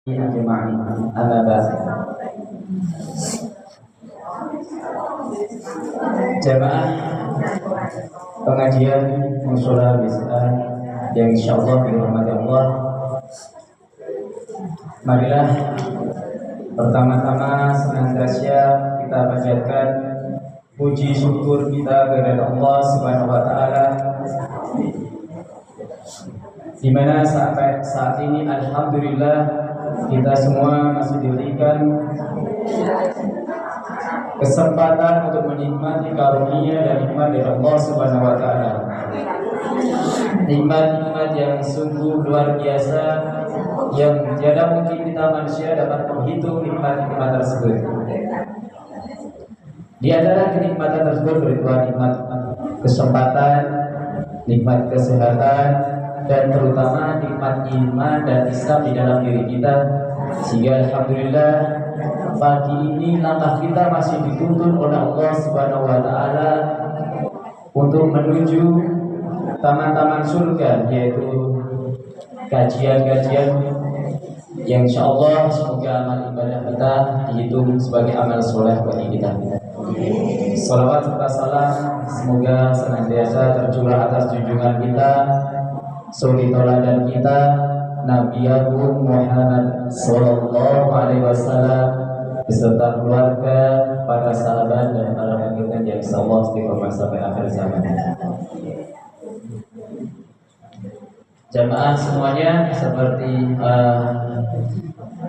Ajma'in. Amma ba'd. Jamaah pengajian Mushola Bismillah yang insyaallah dirahmati Allah. Marilah pertama-tama senantiasa kita panjatkan puji syukur kita kepada Allah Subhanahu wa taala, di mana saat ini alhamdulillah kita semua masih diberikan kesempatan untuk menikmati karunia dan nikmat dari Allah Subhanahu wa taala. Nikmat-nikmat yang sungguh luar biasa yang tiada mungkin kita manusia dapat menghitung nikmat-nikmat tersebut. Di antara kenikmatan tersebut berupa nikmat kesempatan, nikmat kesehatan, dan terutama nikmat iman dan Islam di dalam diri kita, sehingga alhamdulillah pagi ini langkah kita masih dituntun oleh Allah Subhanahu wa taala untuk menuju taman-taman surga, yaitu kajian-kajian yang insyaallah semoga amal ibadah kita dihitung sebagai amal soleh bagi kita. Salawat serta salam semoga senantiasa tercurah atas junjungan kita, suri tauladan kita, Nabi Agung Muhammad Sallallahu Alaihi Wasallam beserta keluarga, para sahabat dan para pengikut yang insyaallah istiqomah sampai akhir zaman. Jamaah semuanya, seperti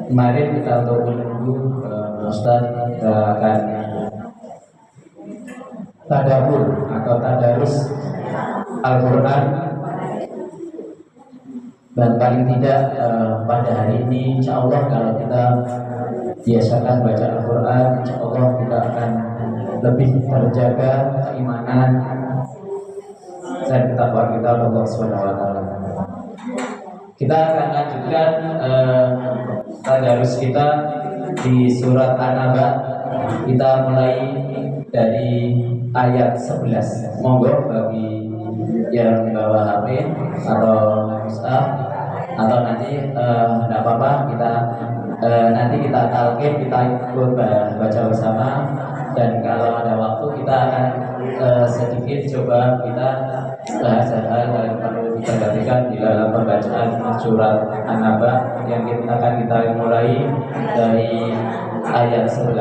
kemarin kita untuk menunggu Ustaz akan tadabbur atau tadarus Al-Quran, dan paling tidak pada hari ini insya Allah kalau kita biasakan baca Al-Quran, insya Allah kita akan lebih terjaga keimanan dan ketakwaan kita Allah Subhanahu wa taala. Kita akan lanjutkan tadarus kita di surat An-Naba. Kita mulai dari ayat 11. Monggo bagi yang bawa HP atau mushaf atau nanti tidak apa-apa, kita nanti kita talqin, kita ikut baca bersama, dan kalau ada waktu kita akan sedikit coba kita bahas hal yang perlu diperhatikan di dalam pembacaan surat An-Naba yang akan kita mulai dari ayat 11.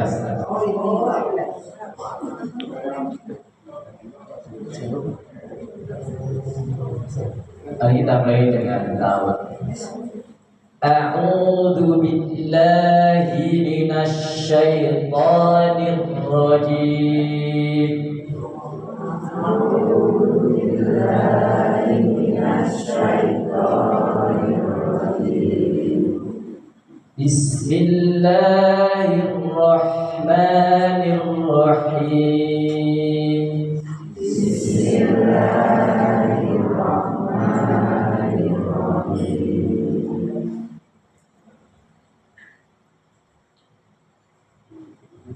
Mari kita mulai dengan ta'awud. A'udzu billahi minasy syaithanir rajim. Bismillahirrahmanirrahim.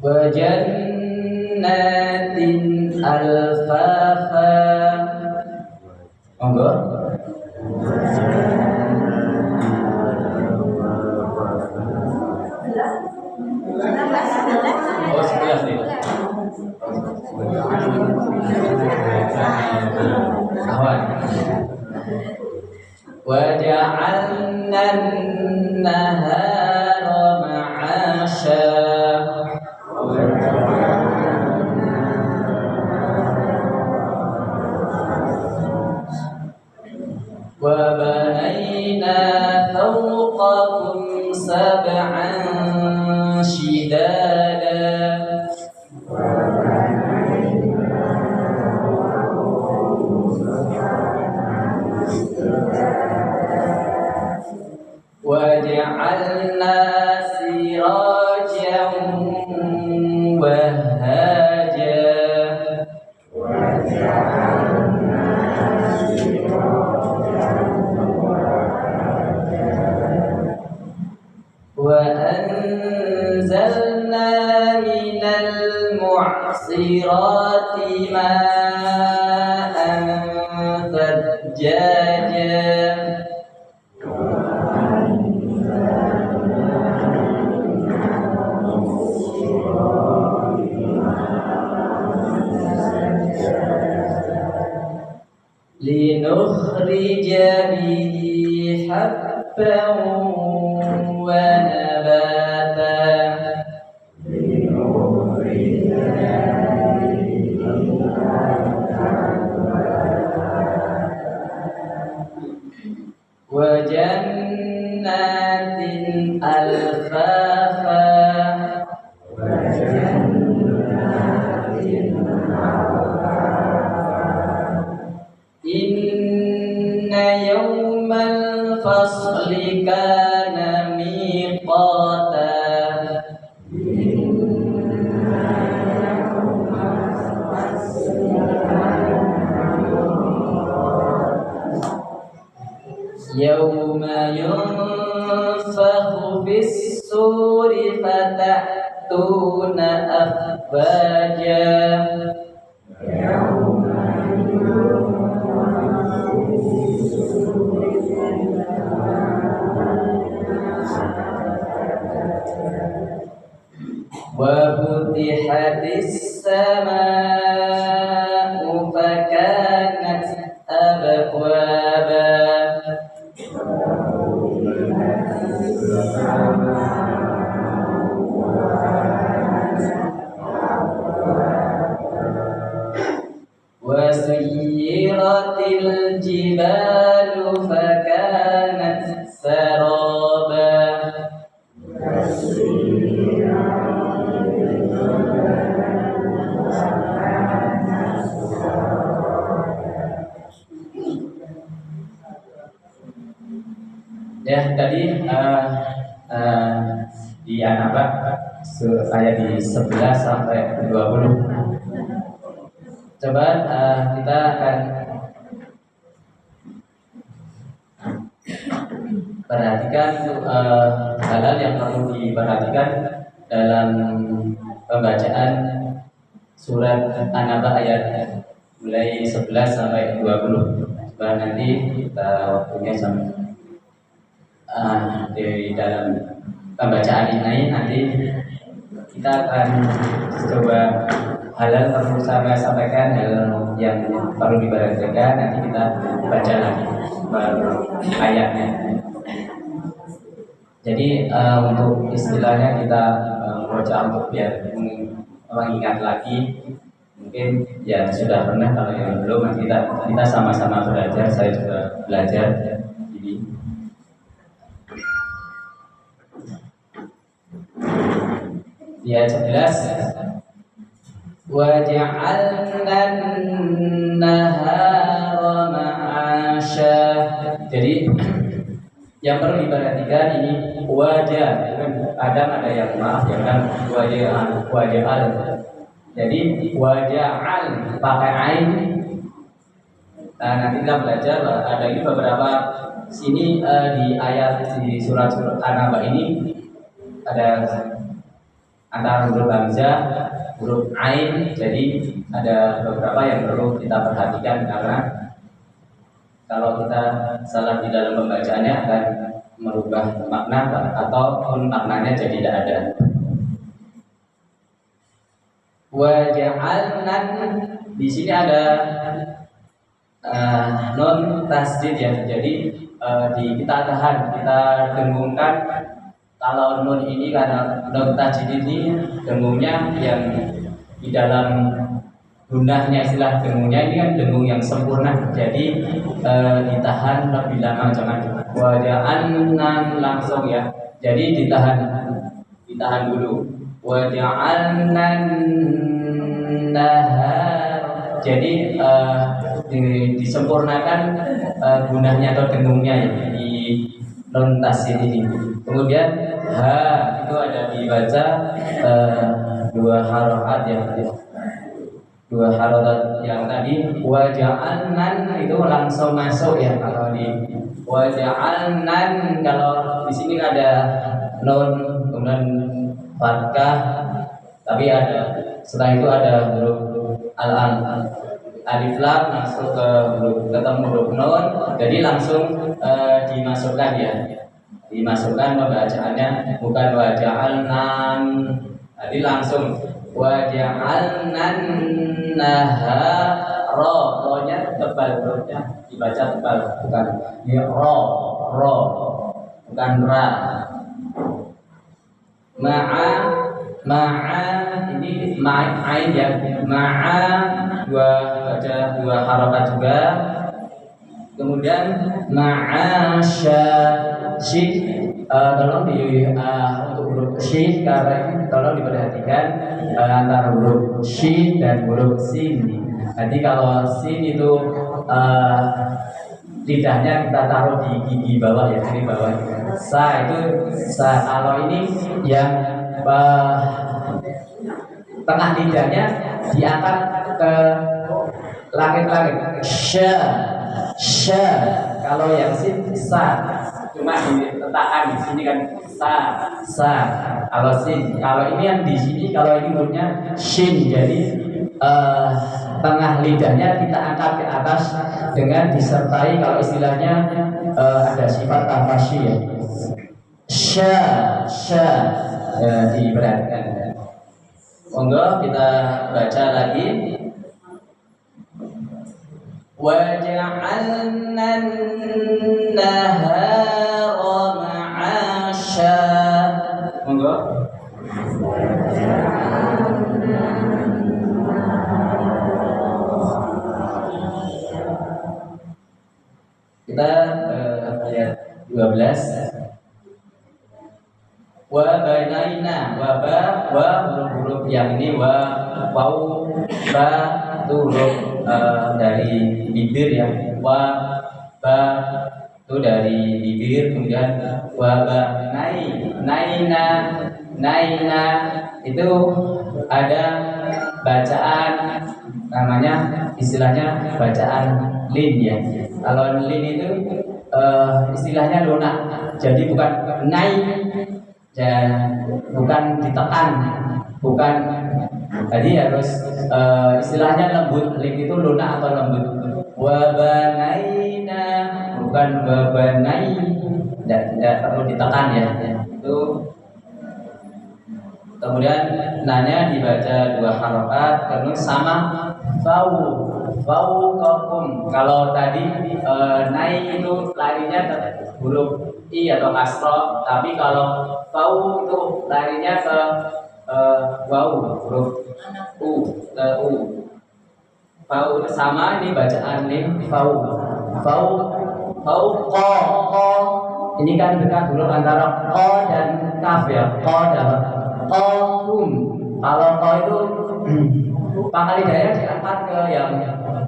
Wa jannatin alfafa. Monggo. Oh, 11 nih. Awan. Wa ja'alna an-nahara ma'asha. Wa banayna fawqakum sab'an shidada. Wa ja'alna sirajan wahaja. Wa anzalna minal mu'sirati ma'an thajjaja. لنخرج به حبا ونباتا وجنات ألفافا إن يوم الفصل كان ميقاتا يوم ينفخ في الصور فتأتون أفواجا وفتحت السماء فكانت أبوابا وسيرت الجبال فكانت سرابا Ya tadi di An-Naba ayat di 11 sampai 20. Coba kita akan perhatikan hal-hal yang perlu diperhatikan dalam pembacaan surat An-Naba ayat mulai 11 sampai 20. Coba nanti kita waktunya sampai di dalam pembacaan ini nanti kita akan coba hal-hal perlu saya sampaikan, hal yang perlu diperhatikan, nanti kita baca lagi ayatnya. Jadi untuk istilahnya kita baca untuk biar mengingat lagi, mungkin ya sudah pernah, kalau yang belum nanti kita sama-sama belajar, saya juga belajar. Jadi ya 11 وَجَعَلْنَا النَّهَارَ مَعَاشًا. Jadi yang perlu diperhatikan ini wajah, kadang ada yang maaf ya kan, waja'al. Jadi waja'al pakai ain. Nanti kita belajar ada ini beberapa sini di ayat di surat An-Naba ini ada antara huruf hamzah, huruf ain, jadi ada beberapa yang perlu kita perhatikan karena kalau kita salah di dalam pembacaannya akan merubah makna ataupun maknanya jadi tidak ada. Waja'alna di sini ada non tasdid ya, jadi kita tahan, kita dengungkan. Kalau nun ini karena nun tasdid ini dengungnya yang di dalam gunahnya, istilah dengungnya ini kan dengung yang sempurna, jadi ditahan lebih lama, jangan waja'alna langsung ya, jadi ditahan dulu. Waja'alna nahar, jadi disempurnakan gunahnya atau dengungnya ya, di nun tasdid ini. Kemudian ha itu ada dibaca dua harokat ya, dua harokat yang tadi waja'alnan itu langsung masuk ya, kalau di waja'alnan, kalau di sini ada nun kemudian fathah, tapi ada setelah itu ada huruf alif lam masuk ke huruf, ketemu huruf nun, jadi langsung dimasukkan ya, dimasukkan pembacaannya, bukan waja'alnan, jadi langsung waja'alnan nahara ro-nya tebal, hurufnya dibaca tebal, bukan ya ro, bukan ra. Ma'a ini ma'ain ya, ma'a dua harokat juga. Kemudian ma'asya tolong untuk huruf shin karena ini tolong diperhatikan antara huruf shin dan huruf sin. Nanti kalau sin itu lidahnya kita taruh di gigi bawah ya, di bawah. Sa itu sa. Kalau ini yang tengah lidahnya diangkat ke langit-langit. Sya. Kalau yang sin sa, cuma diletakkan di sini kan sa. Kalau sin, kalau ini yang di sini, kalau ini hurufnya shin, jadi tengah lidahnya kita angkat ke atas dengan disertai kalau istilahnya ada sifat tafasyi ya. Sya diperhatikan. Monggo kita baca lagi. وَجَعَلْنَا النَّهَارَ مَعَاشًا. Monggo. Kita ayat 12. Wa banaina, wa huruf yang ini wau ba itu huruf dari bibir ya, ba itu dari bibir. Kemudian naina itu ada bacaan namanya, istilahnya bacaan lin ya. Kalau lin itu istilahnya lunak, jadi bukan naik dan bukan ditekan, bukan. Jadi harus istilahnya lembut. Lin itu lunak atau lembut. Wabanaina bukan wabanai, tidak perlu ditekan ya. Itu. Kemudian nanya dibaca dua harokat, terus sama fauqakum. Kalau tadi naik itu larinya ke huruf i atau kasroh, tapi kalau fau itu larinya ke wau, huruf u. Fau sama, ini bacaan lim fau qa. Ini kan dekat huruf antara qa dan kaf ya. Qa dan qum. Kalau qa itu pangkal lidahnya diangkat ke yang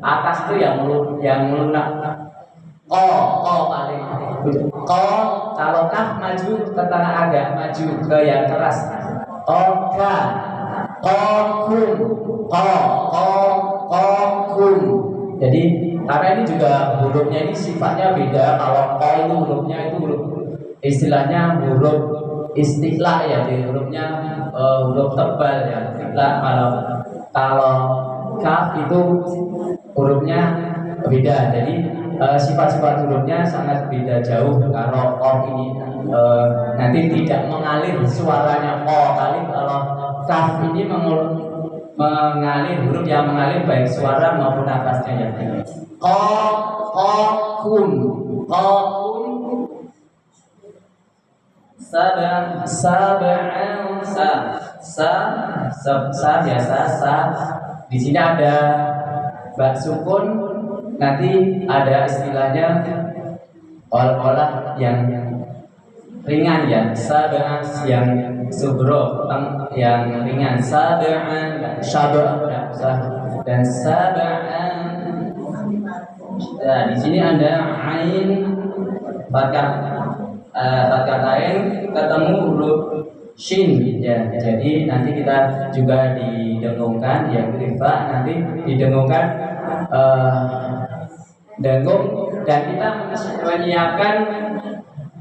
atas, itu yang melunak. Qa paling. Qa. Kalau kaf maju ke tengah, agak maju ke yang keras. Qa. Kum. Jadi karena ini juga hurufnya ini sifatnya beda. Kalau qa itu hurufnya itu huruf istilahnya huruf istiqla ya, di hurufnya huruf tebal ya, istiqla. Kalau kaf itu hurufnya beda. Jadi sifat-sifat hurufnya sangat beda jauh. Kalau qaf ini nanti tidak mengalir suaranya qa kali. Kalau kaf ini mengalir, huruf yang mengalir baik suara maupun nafasnya ya. Qum. Sab'an sa biasa sa. Di sini ada ba sukun, nanti ada istilahnya olah yang ringan ya. Sab'an yang subro yang ringan. Sab'an dan sab'an. Nah, di sini ada ain fathah ain ketemu huruf shin ya. Jadi nanti kita juga didengungkan ya, rifa nanti didengungkan dengung, dan kita menyiapkan.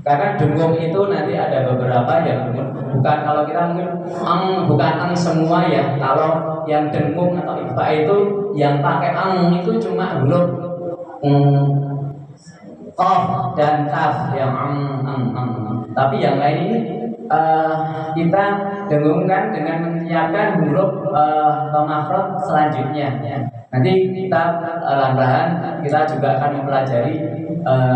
Karena dengung itu nanti ada beberapa yang bukan, kalau kita mungkin bukan semua ya. Kalau yang dengung atau ifa itu yang pakai itu cuma huruf qaf dan kaf yang Tapi yang lain ini kita dengungkan dengan menyiapkan huruf atau makhraj selanjutnya. Nanti kita perlahan kita juga akan mempelajari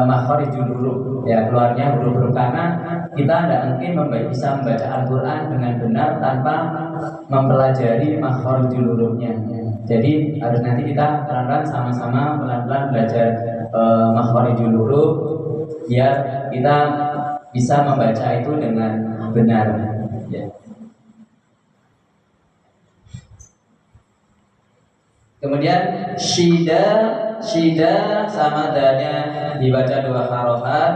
makhrijul huruf, ya, keluarnya huruf-huruf, karena kita tidak mungkin bisa membaca Al-Quran dengan benar tanpa mempelajari makhrijul hurufnya. Jadi harus nanti kita pelan-pelan sama-sama pelan-pelan belajar makhrijul huruf biar kita bisa membaca itu dengan benar, ya. Kemudian shida sama danya dibaca 2 harokat.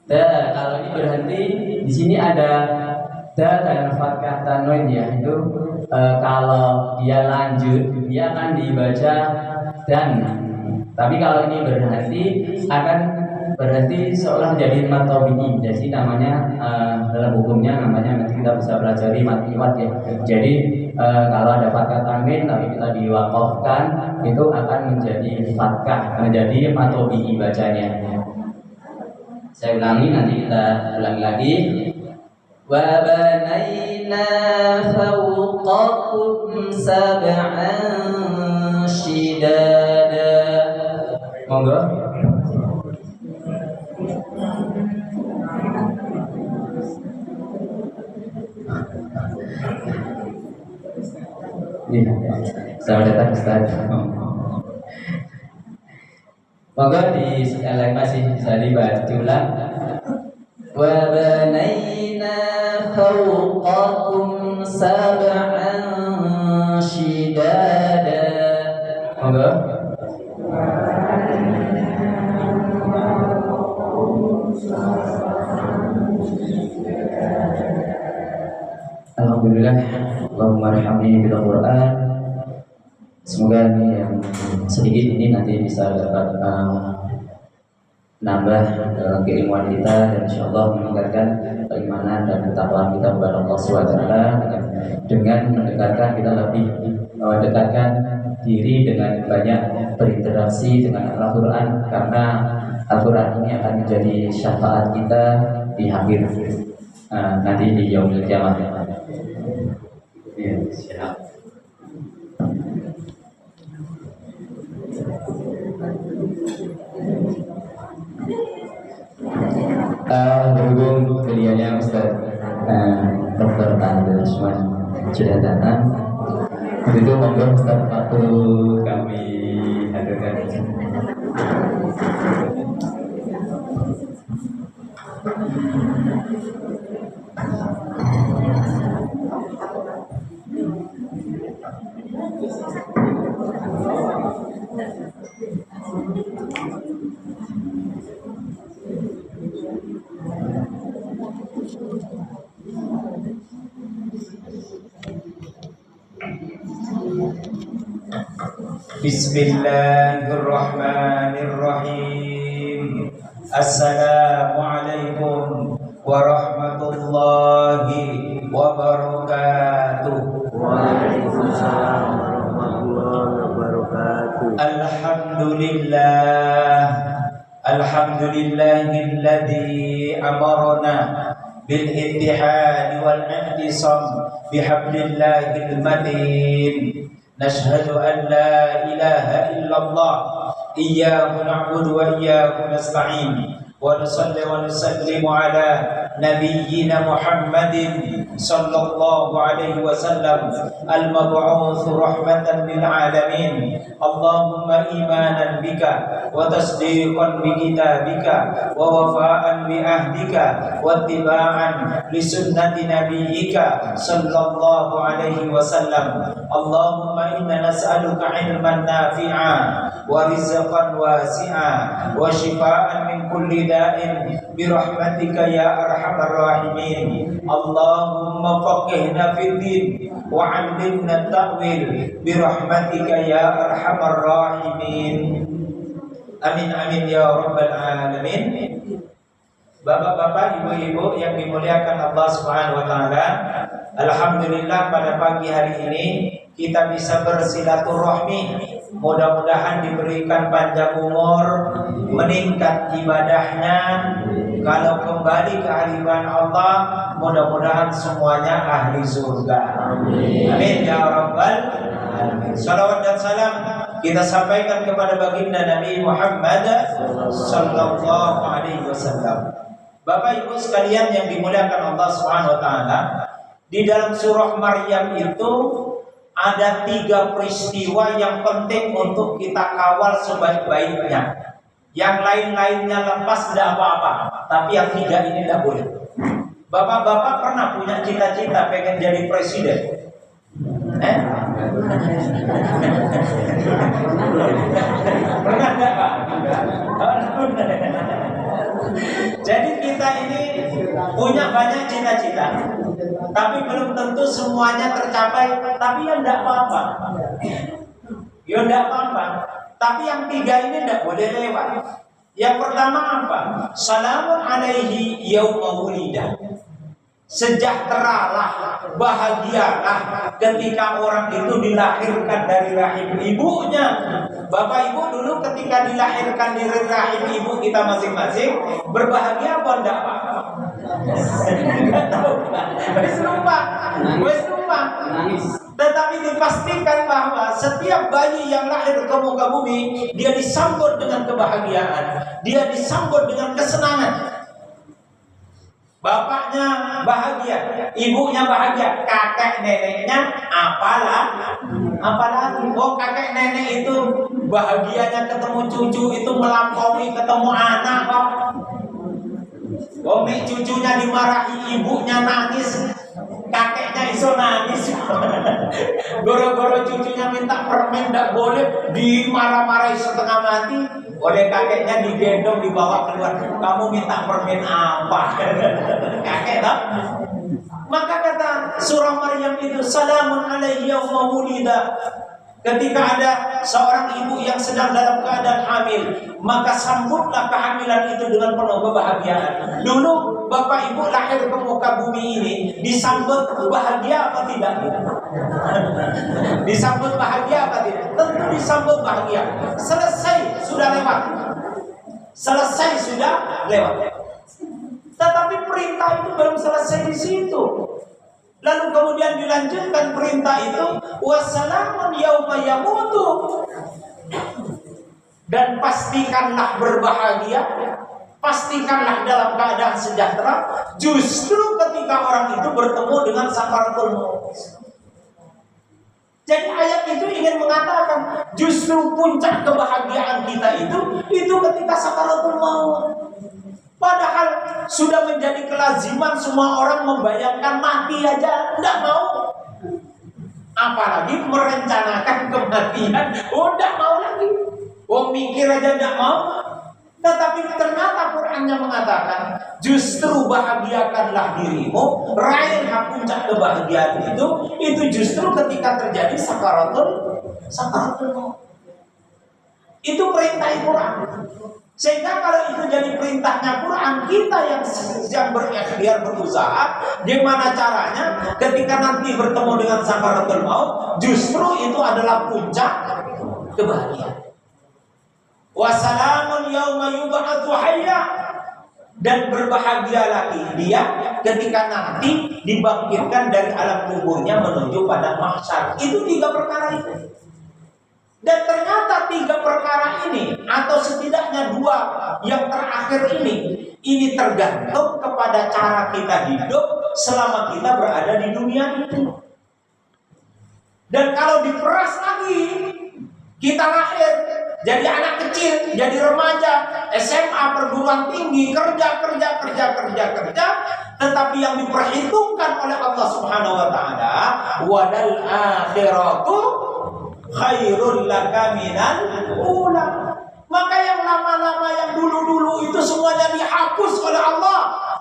Kalau ini berhenti di sini ada da dan fathah tanwin, ya, itu kalau dia lanjut dia akan dibaca dan. Tapi kalau ini berhenti akan berhenti seolah jadi mat tabi'i. Jadi namanya dalam hukumnya namanya, nanti kita bisa pelajari mat iwad, ya. Jadi kalau ada fathah tanwin tapi kita diwakafkan itu akan menjadi fathah, menjadi mat tabi'i bacanya. Saya ulangi, nanti kita ulangi lagi. Wa banayna fawqakum sab'an shidada. Monggo. Iya, selamat datang Ustaz. Monggo di sekali masih bisa dibaca ulang. Wa banayna fawqakum sab'an shidada. Monggo. Alhamdulillah, Allahumma arhamni bil Quran. Semoga ini yang sedikit ini nanti bisa dapat nambah keilmuan kita, dan insyaallah meningkatkan keimanan dan ketakwaan kita kepada Allah SWT, dengan mendekatkan kita lebih mendekatkan diri dengan banyak berinteraksi dengan Al-Quran, karena Al-Quran ini akan menjadi syafaat kita di akhir nanti di yaumil qiyamah. Ya, siap. Berhubung beliaunya Ustaz Dr. Tanda Usman sudah datang, itu monggo Ustaz waktu kami hadirkan. Bismillahirrahmanirrahim. Assalamualaikum warahmatullahi wabarakatuh. Waalaikumsalam warahmatullahi wabarakatuh. Alhamdulillahilladzi amarna bil ittihad wal i'tisam bihablillahil matin. Nashhadu an la ilaha illallah iyyahu na'budu wa iyyahu nasta'in wa nusalli wa nusallimu ala nabiyyina Muhammadin sallallahu alaihi wasallam al-mab'uts rahmatan lil alamin. Allahumma imanan bika wa tasdiqan bi kitabika wa wafa'an bi ahdika wa ittiba'an li sunnati nabiyyika sallallahu alaihi wasallam. Allahumma inna nas'aluka ilman nafi'a wa rizqan wasi'a wa shifaan min kulli da'in bi rahmatika ya arhamar rahimin. Allahumma faqihna fid din wa 'allimna at-ta'wil bi rahmatika ya arhamar rahimin. Amin amin ya rabbal alamin. Bapak-bapak, ibu-ibu yang dimuliakan Allah Subhanahu wa taala, alhamdulillah pada pagi hari ini kita bisa bersilaturahmi. Mudah-mudahan diberikan panjang umur, meningkat ibadahnya, Kalau kembali ke hadirat Allah, mudah-mudahan semuanya ahli surga. Amin ya rabbal alamin. Salawat dan salam kita sampaikan kepada baginda Nabi Muhammad sallallahu alaihi wasallam. Bapak Ibu sekalian yang dimuliakan Allah Subhanahu wa taala, di dalam surah Maryam itu ada 3 peristiwa yang penting untuk kita kawal sebaik-baiknya. Yang lain-lainnya lepas tidak apa-apa, tapi yang 3 ini tidak boleh. Bapak-bapak pernah punya cita-cita pengen jadi presiden? Pernah enggak, Pak? Jadi kita ini punya banyak cita-cita, tapi belum tentu semuanya tercapai. Tapi ya enggak apa-apa. Ya enggak apa-apa. Tapi yang 3 ini tidak boleh lewat. Yang pertama apa? Salamun alaihi yauma wulida. Sejahteralah, bahagialah ketika orang itu dilahirkan dari rahim ibunya. Bapak Ibu dulu ketika dilahirkan dari rahim ibu kita masing-masing berbahagia apa enggak, Pak? Enggak tahu. Wes lupa. Nangis. Tetapi dipastikan bahwa setiap bayi yang lahir ke muka bumi, dia disambut dengan kebahagiaan, dia disambut dengan kesenangan. Bapaknya bahagia, ibunya bahagia, kakek neneknya apalagi. Oh, kakek nenek itu bahagianya ketemu cucu itu melampaui ketemu anak, Pak. Oh, cucunya dimarahi, ibunya nangis, kakeknya iso nangis. Goro-goro cucunya minta permen tidak boleh, dimarah-marahi setengah mati. Oleh kakeknya digendong dibawa keluar. Kamu minta permen apa? Kakek tak? Maka kata surah Maryam itu, salamun alaihi yauma wulida. Ketika ada seorang ibu yang sedang dalam keadaan hamil, maka sambutlah kehamilan itu dengan penuh kebahagiaan. Dulu bapak ibu lahir ke muka bumi ini disambut bahagia apa tidak? Disambut bahagia apa tidak? Tentu disambut bahagia. Selesai sudah lewat. Tetapi perintah itu belum selesai di situ. Lalu kemudian dilanjutkan perintah itu, wassalamun yauma yamutu. Dan pastikanlah berbahagia, pastikanlah dalam keadaan sejahtera justru ketika orang itu bertemu dengan sakaratul maut. Jadi ayat itu ingin mengatakan justru puncak kebahagiaan kita itu ketika sakaratul maut. Padahal sudah menjadi kelaziman semua orang membayangkan mati aja tidak mau. Apalagi merencanakan kematian, tidak mau lagi. Mikir aja tidak mau. Tetapi ternyata Qur'annya mengatakan justru bahagiakanlah dirimu, raihlah puncak kebahagiaan itu justru ketika terjadi sakaratul maut. Itu perintah Quran. Sehingga kalau itu jadi perintahnya Quran, kita yang berikhtiar berusaha, gimana caranya ketika nanti bertemu dengan sakaratul maut, justru itu adalah puncak kebahagiaan. Wassalamun yauma yub'atsu hayya. Dan berbahagialah dia ketika nanti dibangkitkan dari alam kuburnya menuju pada mahsyar. Itu 3 perkara itu. Dan ternyata 3 perkara ini, atau setidaknya 2 yang terakhir ini tergantung kepada cara kita hidup selama kita berada di dunia ini. Dan kalau diperas lagi, kita lahir jadi anak kecil, jadi remaja, SMA, perguruan tinggi, kerja, tetapi yang diperhitungkan oleh Allah Subhanahu wa taala, wadal akhiratu khairul laka minal ula. Maka yang lama-lama, yang dulu-dulu itu semuanya dihapus oleh Allah.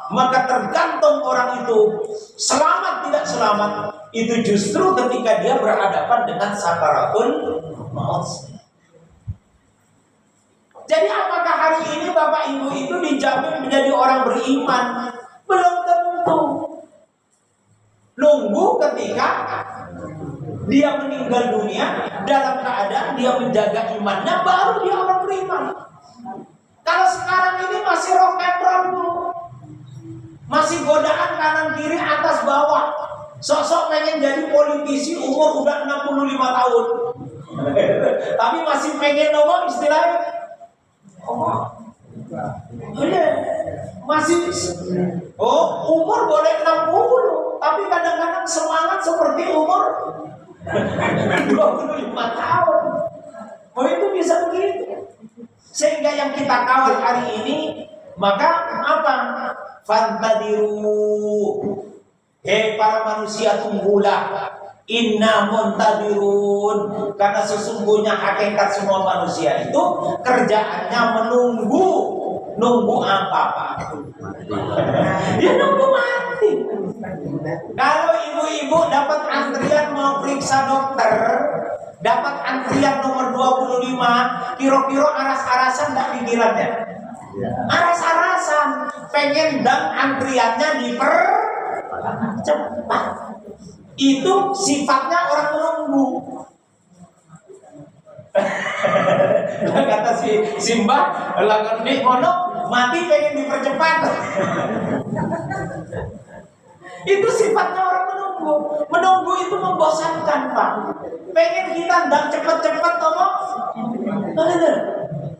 Maka tergantung orang itu selamat tidak selamat itu justru ketika dia berhadapan dengan sakaratul maut. Jadi apakah hari ini Bapak Ibu itu dijamin menjadi orang beriman? Belum tentu. Nunggu ketika dia meninggal dunia dalam keadaan dia menjaga imannya, baru dia orang beriman. Kalau sekarang ini masih rock and roll, Masih godaan kanan kiri atas bawah. Sosok pengen jadi politisi umur udah 65 tahun. Tapi masih pengen ngomong istilahnya. Masih umur boleh 60, tapi kadang-kadang semangat seperti umur 25 tahun. Itu bisa begitu. Sehingga yang kita kawal hari ini, maka apa? Fantadiru, hei para manusia, tunggulah. Inna muntadirun, karena sesungguhnya hakikat semua manusia itu kerjaannya nunggu apa? Dia nunggu mati. Kalau ibu-ibu dapat antrian mau periksa dokter, dapat antrian nomor 25, kira-kira aras-arasan enggak pikirannya? Aras-arasan, pengen dan antriannya dipercepat. Itu sifatnya orang menunggu. Kata si Simba, lagan nih mono mati pengen dipercepat. Itu sifatnya orang menunggu. Menunggu itu membosankan, Pak. Pengen kita dan cepat-cepat ngomong.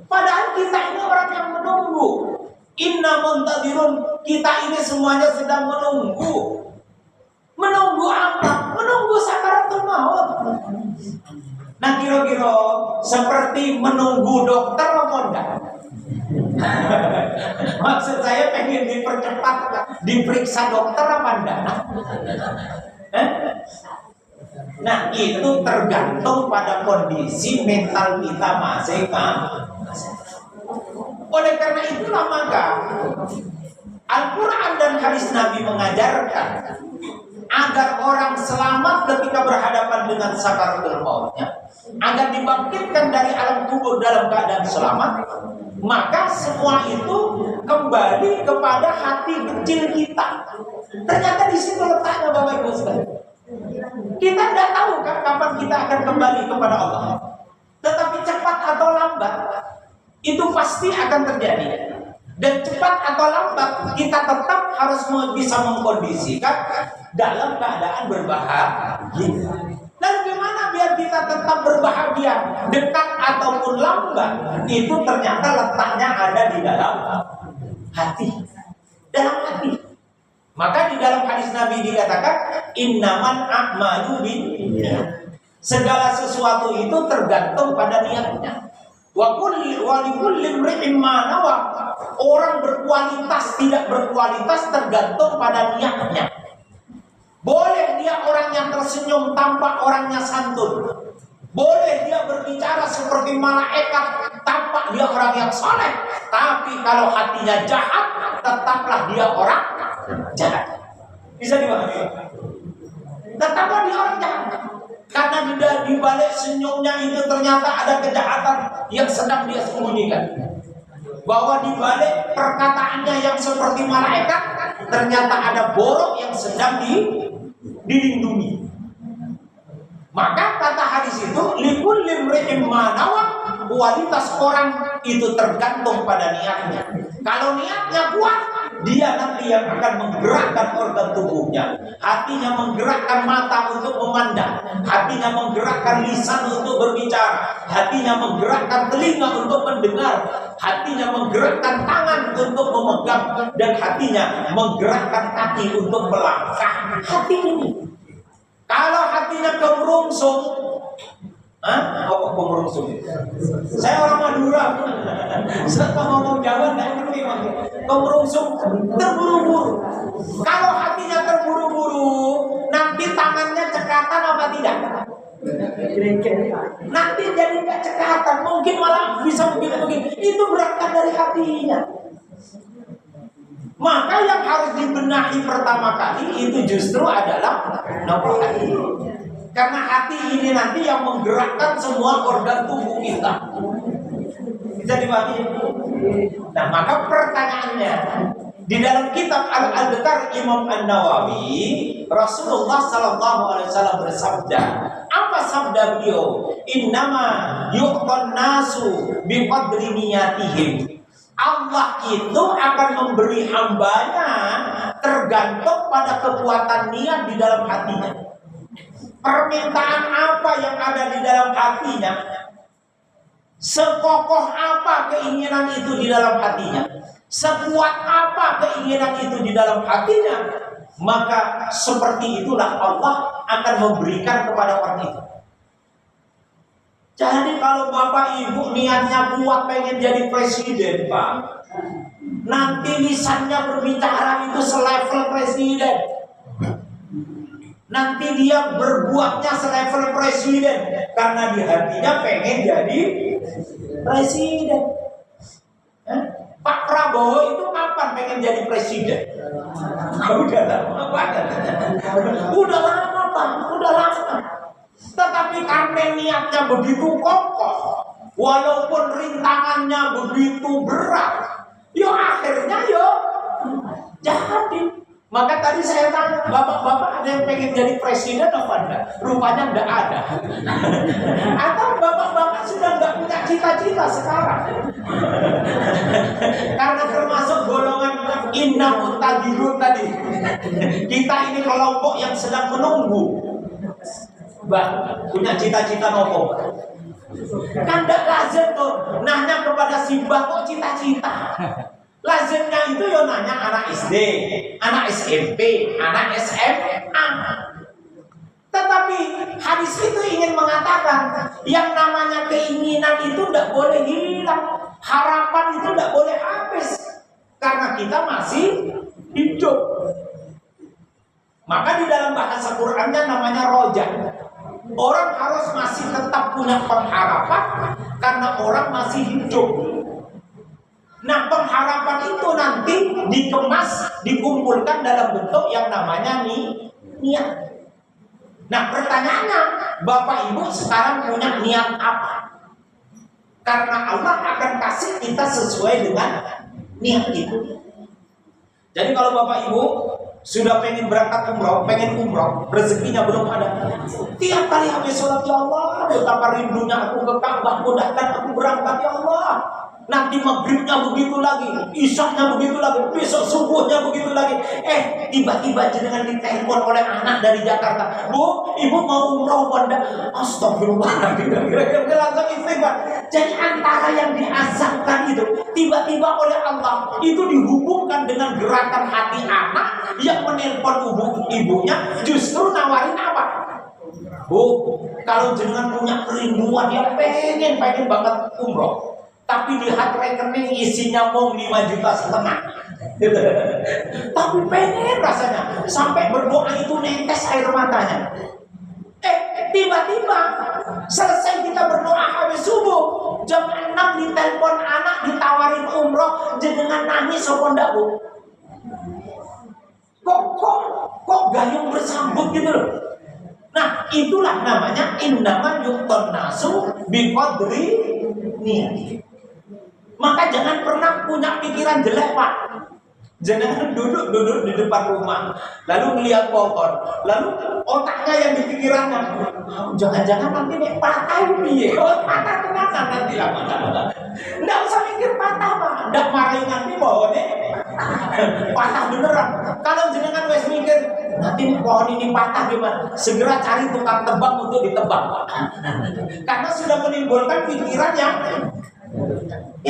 Padahal kita ini orang yang menunggu. Inna muntadirun, kita ini semuanya sedang menunggu. Menunggu apa? Menunggu sakaratul maut. Nah, kira-kira seperti menunggu dokter apa enggak? Maksud saya pengen dipercepat, diperiksa dokter apa enggak? Nah, itu tergantung pada kondisi mental kita masing-masing. Oleh karena itulah maka Al-Quran dan hadis Nabi mengajarkan agar orang selamat ketika berhadapan dengan sakaratul mautnya, agar dibangkitkan dari alam kubur dalam keadaan selamat. Maka semua itu kembali kepada hati kecil kita. Ternyata di situ letaknya, Bapak Ibu sekalian. Kita tidak tahu kan kapan kita akan kembali kepada Allah. Tetapi cepat atau lambat itu pasti akan terjadi. Dan cepat atau lambat kita tetap harus bisa mengkondisikan dalam keadaan berbahagia. Dan gimana biar kita tetap berbahagia, dekat ataupun lambat, itu ternyata letaknya ada di dalam hati. Dalam hati. Maka di dalam hadis Nabi dikatakan innaman a'malu binniyat. Segala sesuatu itu tergantung pada niatnya. Wa likulli imri'in ma nawa. Orang berkualitas tidak berkualitas tergantung pada niatnya. Boleh dia orang yang tersenyum tampak orangnya santun. Boleh dia berbicara seperti malaikat tampak dia orang yang saleh. Tapi kalau hatinya jahat, tetaplah dia orang jahat. Bisa dipahami? Tetaplah dia orang jahat. Karena di balik senyumnya itu ternyata ada kejahatan yang sedang dia sembunyikan. Bahwa di balik perkataannya yang seperti malaikat, ternyata ada borok yang sedang dilindungi. Maka kata hadis itu, likulli imri'in ma nawa, kualitas orang itu tergantung pada niatnya. Kalau niatnya kuat, dia nanti yang akan menggerakkan organ tubuhnya. Hatinya menggerakkan mata untuk memandang, hatinya menggerakkan lisan untuk berbicara, hatinya menggerakkan telinga untuk mendengar, hatinya menggerakkan tangan untuk memegang, dan hatinya menggerakkan kaki untuk melangkah. Hati ini. Kalau hatinya kemerungsung, apa kemerungsung? Saya orang Madura, saya ngomong Jawa nggak ngerti maksudnya. Kemerungsung, terburu-buru. Kalau hatinya terburu-buru, nanti tangannya cekatan apa tidak? Nanti jadi nggak cekatan, mungkin malah bisa begini-begini. Itu berangkat dari hatinya. Maka yang harus dibenahi pertama kali itu justru adalah nomor hati. Karena hati ini nanti yang menggerakkan semua organ tubuh kita. Bisa dipahami? Nah, maka pertanyaannya di dalam kitab Al-Adhkar Imam An-Nawawi, Rasulullah SAW bersabda, apa sabda beliau? Innama yu'tan nasu biqadri niyatihim. Allah itu akan memberi hambanya tergantung pada kekuatan niat di dalam hatinya. Permintaan apa yang ada di dalam hatinya, sekokoh apa keinginan itu di dalam hatinya, sekuat apa keinginan itu di dalam hatinya, maka seperti itulah Allah akan memberikan kepada orang itu. Jadi kalau bapak ibu niatnya kuat pengen jadi presiden, Pak, nanti lisannya berbicara itu selevel presiden. Nanti dia berbuatnya selevel presiden karena di hatinya pengen jadi presiden. Pak Prabowo itu kapan pengen jadi presiden? Udah lama banget. Udah lama, Pak, udah lama. Tetapi karena niatnya begitu kokoh, walaupun rintangannya begitu berat, ya akhirnya ya jadi. Maka tadi saya tanya, bapak-bapak ada yang pengen jadi presiden apa enggak? Rupanya enggak ada. Atau bapak-bapak sudah enggak punya cita-cita sekarang. Karena termasuk golongan innamut tadirun tadi. Kita ini kelompok yang sedang menunggu. Punya cita-cita nopo. Kan enggak lazim tuh nanya kepada si mbah kok cita-cita. Lazimnya itu ya nanya anak SD, anak SMP, anak SMA. Tetapi hadis itu ingin mengatakan yang namanya keinginan itu tidak boleh hilang, harapan itu tidak boleh habis karena kita masih hidup. Maka di dalam bahasa Qur'annya namanya roja. Orang harus masih tetap punya pengharapan karena orang masih hidup. Nah, pengharapan itu nanti dikemas, dikumpulkan dalam bentuk yang namanya niat. Nah, pertanyaannya, Bapak Ibu sekarang punya niat apa? Karena Allah akan kasih kita sesuai dengan niat itu. Jadi kalau Bapak Ibu sudah pengen berangkat umroh, pengen umroh, rezekinya belum ada, tiap kali habis sholat, ya Allah, betapa rindunya aku ke Ka'bah, mudahkan aku berangkat, ya Allah. Nanti maghribnya begitu lagi, isyaknya begitu lagi, besok subuhnya begitu lagi. Tiba-tiba jenengan ditelepon oleh anak dari Jakarta, Bu, ibu mau umroh Wanda. Astagfirullahaladzim. Kira-kira langsung istighfar. Jadi antara yang diazamkan itu tiba-tiba oleh Allah itu dihubungkan dengan gerakan hati anak yang menelpon ibunya, justru nawarin apa? Bu, kalau jenengan punya kerinduan ya pengen banget umroh. Tapi lihat rekening isinya mau 5,5 juta. Tapi pengen rasanya sampai berdoa itu netes air matanya. Tiba-tiba selesai kita berdoa habis subuh, jam 6 ditelepon anak ditawarin umroh, jenengan nangis apa ndak, Bu? Kok gayung bersambut gitu loh. Nah, itulah namanya innaman yuqtan nasu biqadri niat. Maka jangan pernah punya pikiran jelek, Pak. Jangan duduk di depan rumah, lalu melihat pohon, lalu otaknya yang di pikirannya, jangan-jangan nanti nih patah piye? Patah tenanan nanti lah. Nggak usah mikir patah, Pak. Nggak marahin nanti pohonnya patah beneran. Kalau jangan wes mikir nanti pohon ini patah gimana, segera cari tukang tebang untuk ditebang, Pak. Karena sudah menimbulkan pikiran yang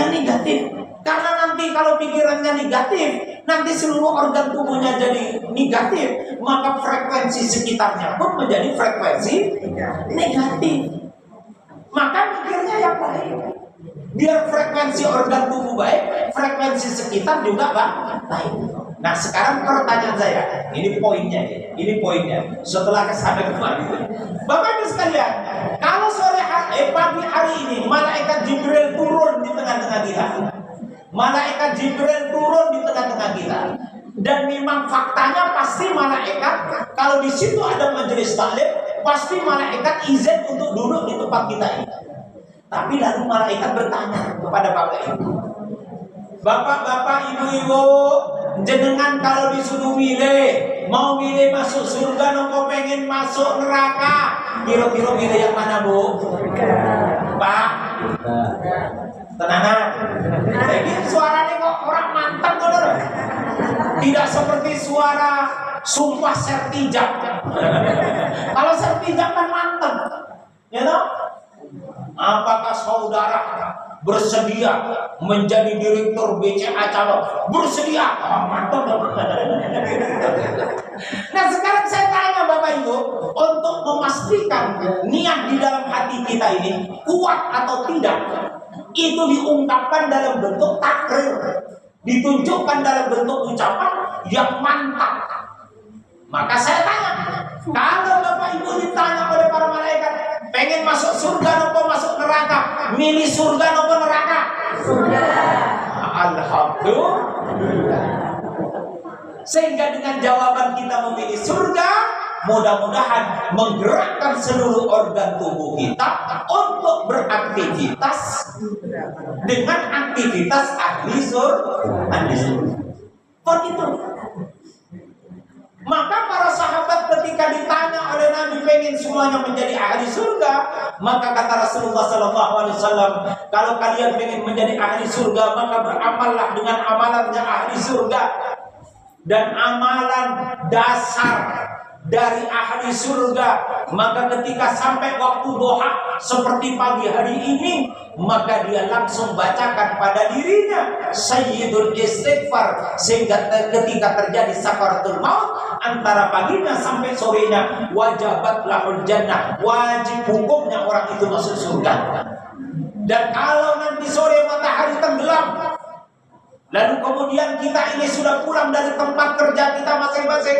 negatif. Karena nanti kalau pikirannya negatif, nanti seluruh organ tubuhnya jadi negatif, maka frekuensi sekitarnya pun menjadi frekuensi negatif. Maka mikirnya yang baik, biar frekuensi organ tubuh baik, frekuensi sekitar juga baik. Nah, sekarang pertanyaan saya, ini poinnya. Setelah kesana kembali, Bapak Ibu sekalian, kalau pagi hari ini malaikat Jibril turun di tengah-tengah kita. Malaikat Jibril turun di tengah-tengah kita. Dan memang faktanya pasti malaikat, kalau di situ ada majelis taklim, pasti malaikat izin untuk duduk di tempat kita ini. Tapi lalu malaikat bertanya kepada Bapak Ibu, Bapak-bapak, ibu-ibu, jenengan kalau disuruh milih, mau milih masuk surga atau pengen masuk neraka? Kira-kira milih yang mana, Bu? Pak? Tenangan. Jadi suaranya kok orang mantap kok, Tidak seperti suara sumpah sertijab. Kalau sertijab kan mantap, ya toh? Apakah saudara bersedia menjadi direktur BCA calon? Bersedia? Oh, mantap. Nah sekarang saya tanya Bapak Ibu, untuk memastikan niat di dalam hati kita ini kuat atau tidak, itu diungkapkan dalam bentuk takrir, ditunjukkan dalam bentuk ucapan yang mantap. Maka saya tanya, kalau Bapak Ibu ditanya oleh para malaikat, pengen masuk surga atau masuk neraka, milih surga atau neraka? Surga. Alhamdulillah. Sehingga dengan jawaban kita memilih surga, mudah-mudahan menggerakkan seluruh organ tubuh kita untuk beraktivitas dengan aktivitas ahli surga. Begitu. Maka para sahabat ketika ditanya oleh Nabi pengen semuanya menjadi ahli surga, maka kata Rasulullah SAW, kalau kalian pengen menjadi ahli surga, maka beramallah dengan amalannya ahli surga. Dan amalan dasar dari ahli surga, maka ketika sampai waktu duha seperti pagi hari ini, maka dia langsung bacakan pada dirinya Sayyidul Istighfar, sehingga ketika terjadi sakaratul maut antara paginya sampai sorenya, wajabat lahul jannah, wajib hukumnya orang itu masuk surga. Dan kalau nanti sore matahari tenggelam, lalu kemudian kita ini sudah pulang dari tempat kerja kita masing-masing,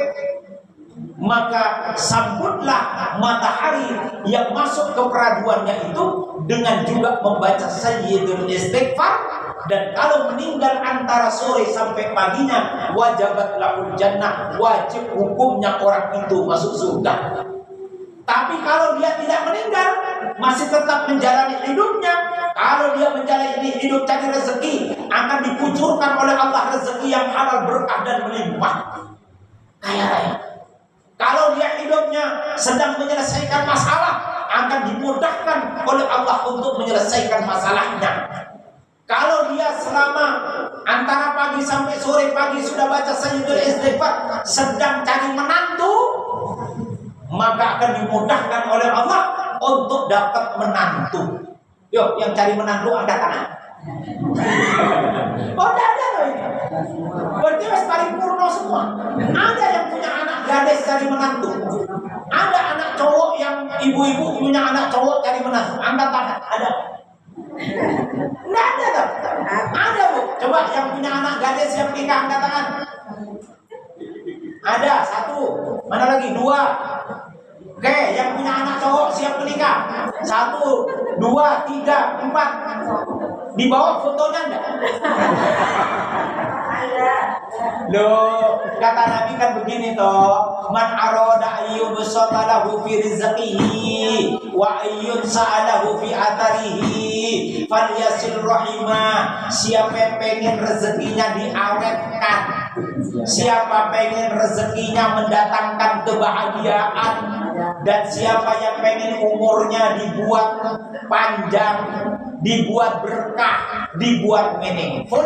maka sambutlah matahari yang masuk ke peraduannya itu dengan juga membaca Sayyidul Istighfar. Dan kalau meninggal antara sore sampai paginya, wajabat lahul jannah, wajib hukumnya orang itu masuk surga. Tapi kalau dia tidak meninggal, masih tetap menjalani hidupnya, kalau dia menjalani hidup cari rezeki, akan dikucurkan oleh Allah rezeki yang halal, berkah dan melimpah, kaya raya. Kalau dia hidupnya sedang menyelesaikan masalah, akan dimudahkan oleh Allah untuk menyelesaikan masalahnya. Kalau dia selama antara pagi sampai sore pagi sudah baca Sayyidul Istighfar, sedang cari menantu, maka akan dimudahkan oleh Allah untuk dapat menantu. Yuk, yang cari menantu angkat tangan. Oh, ada loh ini. Berarti harus paripurna semua. Ada yang punya anak gadis cari menantu. Ada anak cowok yang ibu-ibu punya anak cowok cari menantu. Angkat tangan. Ada. Nggak ada tak? Ada Bu. Coba yang punya anak gadis yang nikah angkat tangan. Ada, satu. Mana lagi? Dua. Oke, yang punya anak cowok siap menikah. 1, 2, 3, 4. Di bawah fotonya enggak? Loh, kata Nabi kan begini toh, man arada ayyubsata lahu fi rizqihi wa ayyun sa'alahu fi atharihi falyasil rahimah. Siapa pengen rezekinya diawetkan, siapa pengen rezekinya mendatangkan kebahagiaan, dan siapa yang pengen umurnya dibuat panjang, dibuat berkah, dibuat meaningful,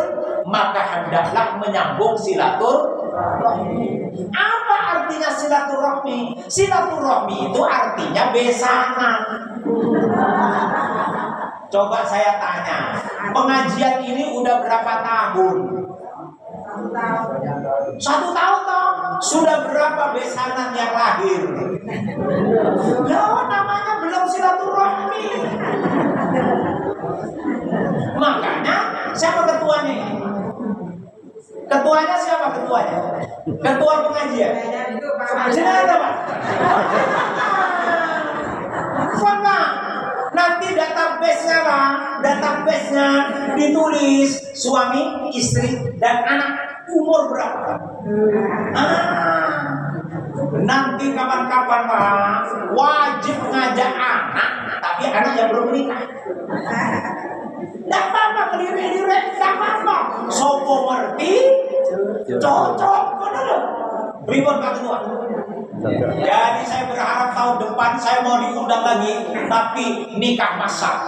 maka hendaklah menyambung silaturahmi. Apa artinya silaturahmi? Silaturahmi itu artinya besanan. Coba saya tanya, pengajian ini udah berapa tahun? 1 tahun toh? Sudah berapa besanan yang lahir? Loh, namanya belum silaturahmi. Makanya siapa ketuanya ini? Ketuanya siapa ketuanya? Ketua pengajian. Jenazah Pak. Sama. Nanti database-nya Pak, database-nya ditulis suami, istri, dan anak umur berapa. Nanti kapan-kapan Pak, wajib ngajak anak, tapi anak yang belum menikah. Tidak apa-apa, kelirek-lirek, tidak apa-apa. Sopo ngerti, cocok, mana loh? Ribut Pak Ketua. Jadi saya berharap tahun depan saya mau diundang lagi, tapi nikah masal.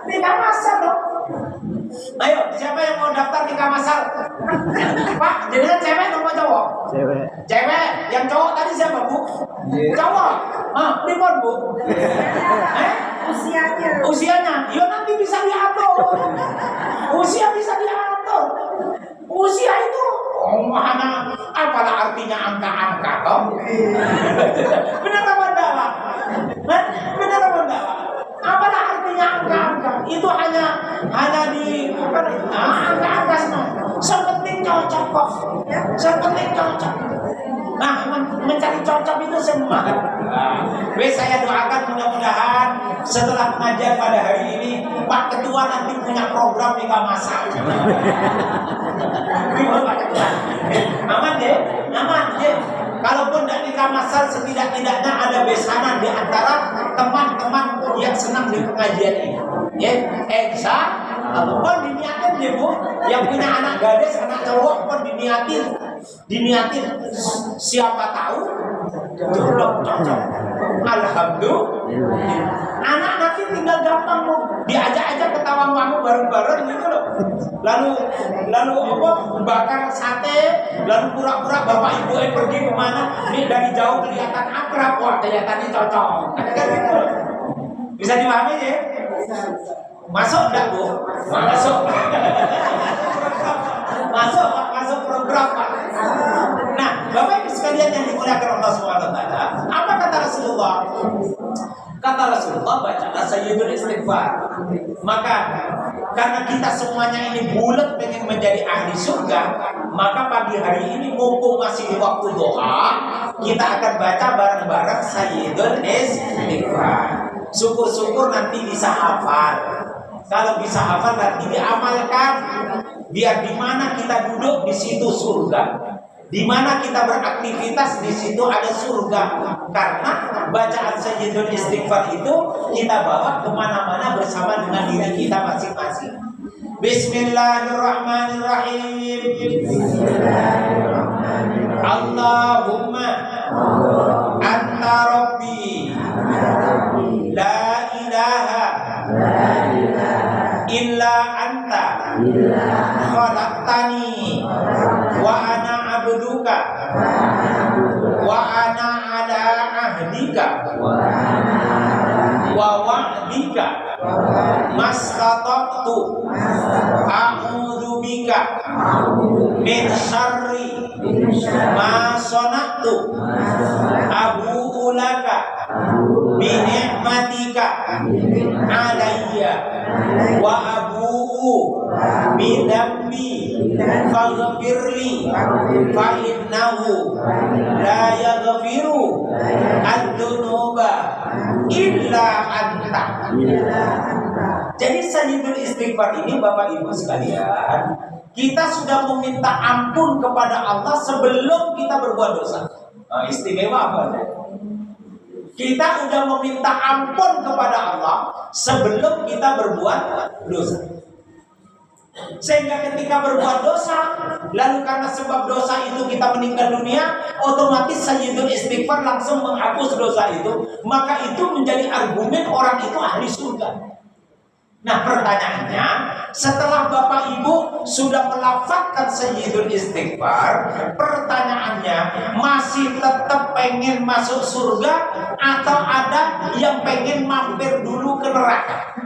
Nikah masal dong. Ayo, siapa yang mau daftar di Kamasal? Pak, jadikan cewek atau cowok? Cewek. Cewek. Yang cowok tadi siapa, Bu? Cowok. Pripon, Bu? Usianya. Ya nanti bisa diatur. Usia bisa diatur. Usia itu mana apalah artinya angka-angka toh? Benar apa enggak, Pak? Benar apa enggak, Pak? Apalah artinya angka-angka? Itu hanya di angka-angka semua. Sepenting cocok kok. Sepenting cocok. Nah, mencari cocok itu semua. Saya doakan mudah-mudahan setelah pengajian pada hari ini Pak Ketua nanti punya program nikah masal. Pak Ketua. Aman deh, aman deh. Kalaupun tidak nikah masal, setidak-tidaknya ada besanan di antara teman-teman yang senang di pengajian ini. Ya, Eksa, pun diniatin ya Bu. Yang punya anak gadis, anak cowok pun diniatin. Siapa tahu jodoh cocok. Alhamdulillah. Anak nanti tinggal gampang Bu. Diajak-ajak ketawa kamu bareng-bareng gitu loh. Lalu apa? Bakar sate, lalu pura-pura bapak ibu pergi kemana? Ini dari jauh kelihatan akrab, wah kelihatannya cocok. Kan gitu. Bisa dipahami ya? Masuk enggak Bu? Masuk. Masuk program Pak. Nah, Bapak Ibu sekalian yang dimuliakan Allah Subhanahu wa taala, apa kata Rasulullah? Kata Rasulullah, bacalah Sayyidul Istighfar. Maka karena kita semuanya ini bulat pengen menjadi ahli surga, maka pagi hari ini mumpung masih waktu doa, kita akan baca bareng-bareng Sayyidul Istighfar. Syukur-syukur nanti bisa hafal. Kalau bisa hafal nanti diamalkan. Biar di mana kita duduk di situ surga. Di mana kita beraktivitas di situ ada surga. Karena bacaan Sayyidul Istighfar itu kita bawa kemana-mana bersama dengan diri kita masing-masing. Bismillahirrahmanirrahim. Allahumma anta rabbi la ilaha illa anta khalaqtani wa ana abduka wa ana ala ahdika wa wa'dika mastata'tu a'udzu bika min syarri ma sana'tu abu'u laka bi ni'matika alayya wa abu'u bi dzambi faghfirli fa innahu la yaghfiru ad-dzunuba illa anta. Jadi Sayyidul Istighfar ini Bapak Ibu sekalian, kita sudah meminta ampun kepada Allah sebelum kita berbuat dosa. Nah, istimewa apa? Kita sudah meminta ampun kepada Allah sebelum kita berbuat dosa. Sehingga ketika berbuat dosa, lalu karena sebab dosa itu kita meninggal dunia, otomatis Sayyidul Istighfar langsung menghapus dosa itu. Maka itu menjadi argumen orang itu ahli surga. Nah pertanyaannya, setelah Bapak Ibu sudah melafazkan Sayyidul Istighfar, pertanyaannya masih tetap pengen masuk surga atau ada yang pengen mampir dulu ke neraka?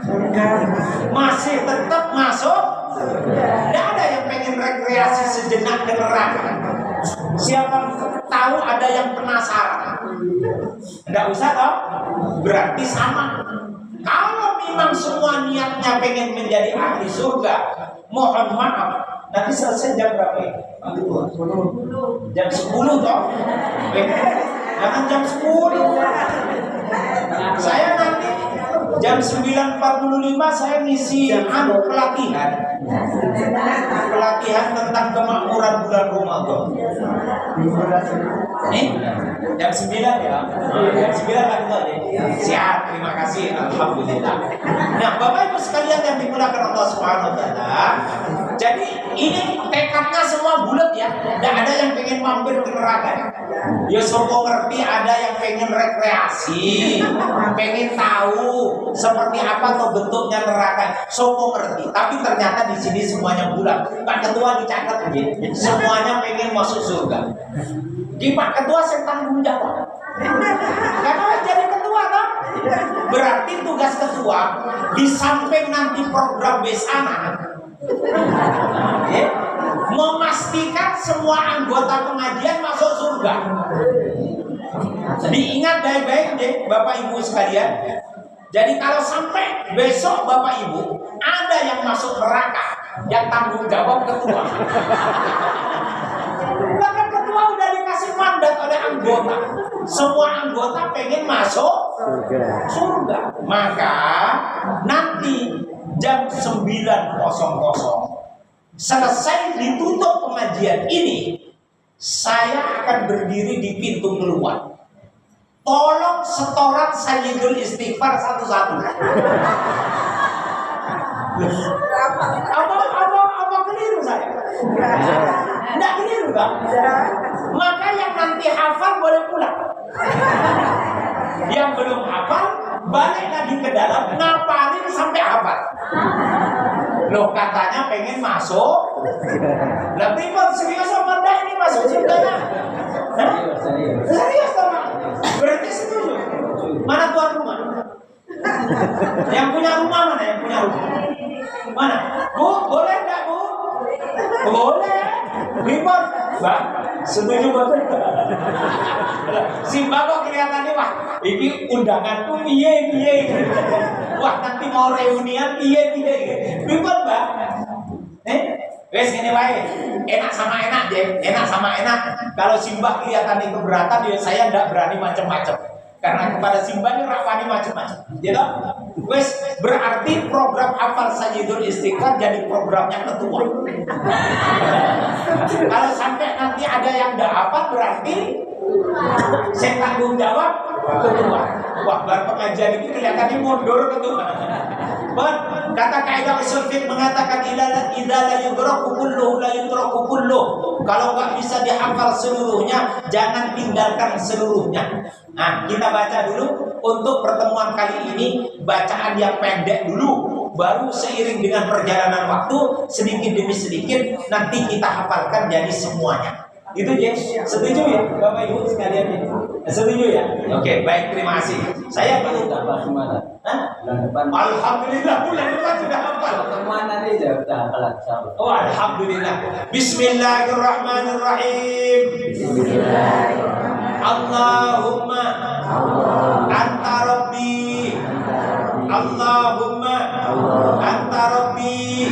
Masih tetap masuk? Tidak ada yang pengen rekreasi sejenak ke neraka. Siapa tahu ada yang penasaran? Tidak usah toh? Berarti sama. Kalau memang semua niatnya pengen menjadi ahli surga, mohon maaf, nanti selesai jam berapa ya? Jam 10 toh? Jangan jam 10. Saya nanti jam 9.45 saya ngisi pelatihan tentang kemakmuran bulan Ramadan. Nih, jam 9 ya. Jam 9 kan tadi. Siap, terima kasih. Alhamdulillah. Nah, Bapak Ibu sekalian yang dimuliakan Allah Subhanahu wa taala, Jadi ini tekadnya semua bulat ya. Tidak ada yang pengen mampir ke neraka. Ya semua ngerti, ada yang pengen rekreasi, pengen tahu seperti apa atau bentuknya neraka. Semua ngerti. Tapi ternyata di sini semuanya bulat. Pak Ketua dicatat aja. Semuanya pengen masuk surga. Di Pak Ketua saya tanggung jawab. Karena jadi ketua kan? Berarti tugas ketua di samping nanti program besanan, ya, memastikan semua anggota pengajian masuk surga. Diingat baik-baik deh Bapak Ibu sekalian. Jadi kalau sampai besok Bapak Ibu ada yang masuk neraka, yang tanggung jawab ketua. Bahkan ketua udah dikasih mandat oleh anggota. Semua anggota pengen masuk surga. Maka nanti jam 9.00 selesai ditutup pengajian ini, saya akan berdiri di pintu keluar. Tolong setoran Sayyidul Istighfar satu-satu. Apa keliru saya? Enggak keliru kan? Maka yang nanti hafal boleh pulang. Yang belum hafal balik lagi ke dalam, ngapalin sampai hafal. Loh katanya pengen masuk. Lah pripun serius apa enggak ini masuk surga? Serius sama. Berarti setuju. Mana tuan rumah? Yang punya rumah mana? Yang punya rumah? Mana? Bu, boleh enggak Bu? Boleh. Pripun? Bang, setuju betul. Si Bapak kelihatannya wah, ini undangan tuh piye. Wah, nanti mau reunian piye. Pripun, Bang? Wes ngene wae. Enak sama enak, deh. Enak sama enak. Kalau Simbah kelihatannya keberatan, ya saya enggak berani macam-macam. Karena kepada Simbah ini rapani macam-macam. Gitu? Wes berarti program hafal Sayyidul Istighfar jadi programnya ketua. Kalau sampai nanti ada yang enggak hafal berarti saya tanggung jawab ketua. Wah, bar pengajian ini kelihatannya mundur ketua. Kata kaidah usul fiqh mengatakan idza la yudraku kulluhu la yudraku kulluh. Kalau enggak bisa dihafal seluruhnya, jangan tinggalkan seluruhnya. Nah, kita baca dulu untuk pertemuan kali ini, bacaan yang pendek dulu, baru seiring dengan perjalanan waktu sedikit demi sedikit nanti kita hafalkan jadi semuanya. Itu ya, setuju ya Bapak Ibu sekalian? Setuju ya? Oke, baik, terima kasih. Saya perlu Apa gimana? Alhamdulillah bulan depan sudah hafal. Pertemuan nanti sudah hafal. Oh, alhamdulillah. Bismillahirrahmanirrahim. Allahumma anta rabbi. Allahumma anta rabbi.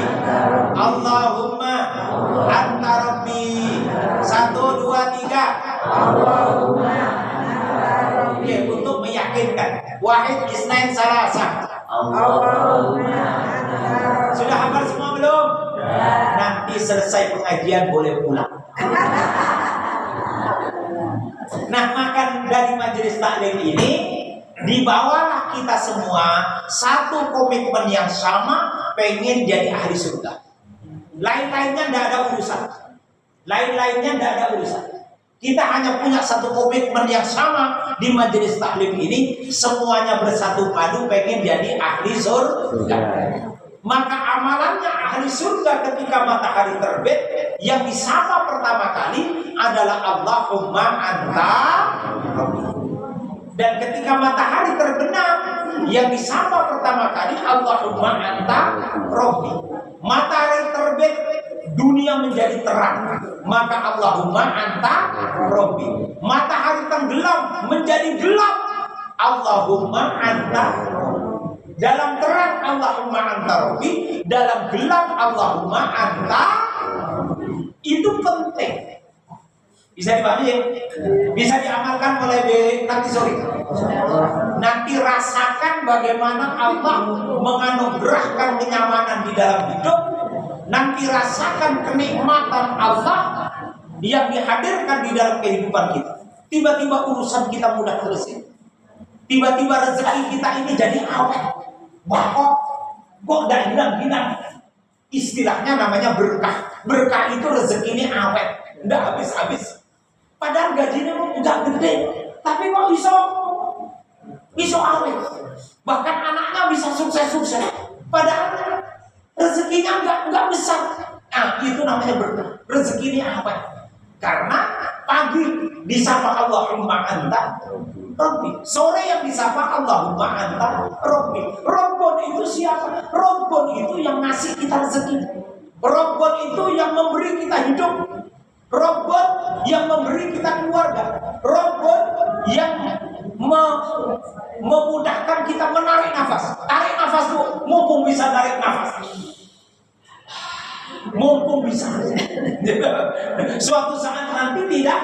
Allahumma anta rabbi. 1, 2, 3. Allahumma anta rabbi. Oke, untuk meyakinkan. Wahid isnain salasa. Allahumma. Sudah hafal semua belum? Nanti selesai pengajian boleh pulang. Nah, maka dari majelis taklim ini dibawalah kita semua satu komitmen yang sama, pengen jadi ahli surga. Lain-lainnya tidak ada urusan. Lain-lainnya tidak ada urusan. Kita hanya punya satu komitmen yang sama di majelis taklim ini, semuanya bersatu padu pengen jadi ahli surga. Maka amalannya ahli surga ketika matahari terbit, yang disapa pertama kali adalah Allahumma anta rabbi. Dan ketika matahari terbenam, yang disapa pertama kali Allahumma anta rabbi. Matahari terbit, dunia menjadi terang, maka Allahumma anta rabbi. Matahari tenggelam menjadi gelap, Allahumma anta rabbi. Dalam terang Allahumma anta rabbi, dalam gelap Allahumma anta rabbi. Itu penting. Bisa dipahami ya? Bisa diamalkan mulai nanti sore. Nanti rasakan bagaimana Allah menganugerahkan kenyamanan di dalam hidup. Nanti rasakan kenikmatan Allah yang dihadirkan di dalam kehidupan kita. Tiba-tiba urusan kita mudah selesai. Tiba-tiba rezeki kita ini jadi awet, bakok, kok tidak hilang-hilang. Istilahnya namanya berkah. Berkah itu rezekinya awet, nggak habis-habis. Padahal gajinya nggak gede, tapi kok iso awet. Bahkan anaknya bisa sukses-sukses. Padahal rezekinya nggak besar. Nah, itu namanya berkah. Rezekinya awet. Karena pagi disapa Allahumma anta Rabbi, sore yang disapa Allahumma anta Rabbi. Rabbon itu siapa? Rabbon itu yang ngasih kita rezeki. Rabbon itu yang memberi kita hidup. Rabbon yang memberi kita keluarga. Rabbon yang memudahkan kita menarik nafas. Tarik nafas tuh, mumpung bisa tarik nafas. Mumpung bisa. Suatu saat nanti tidak.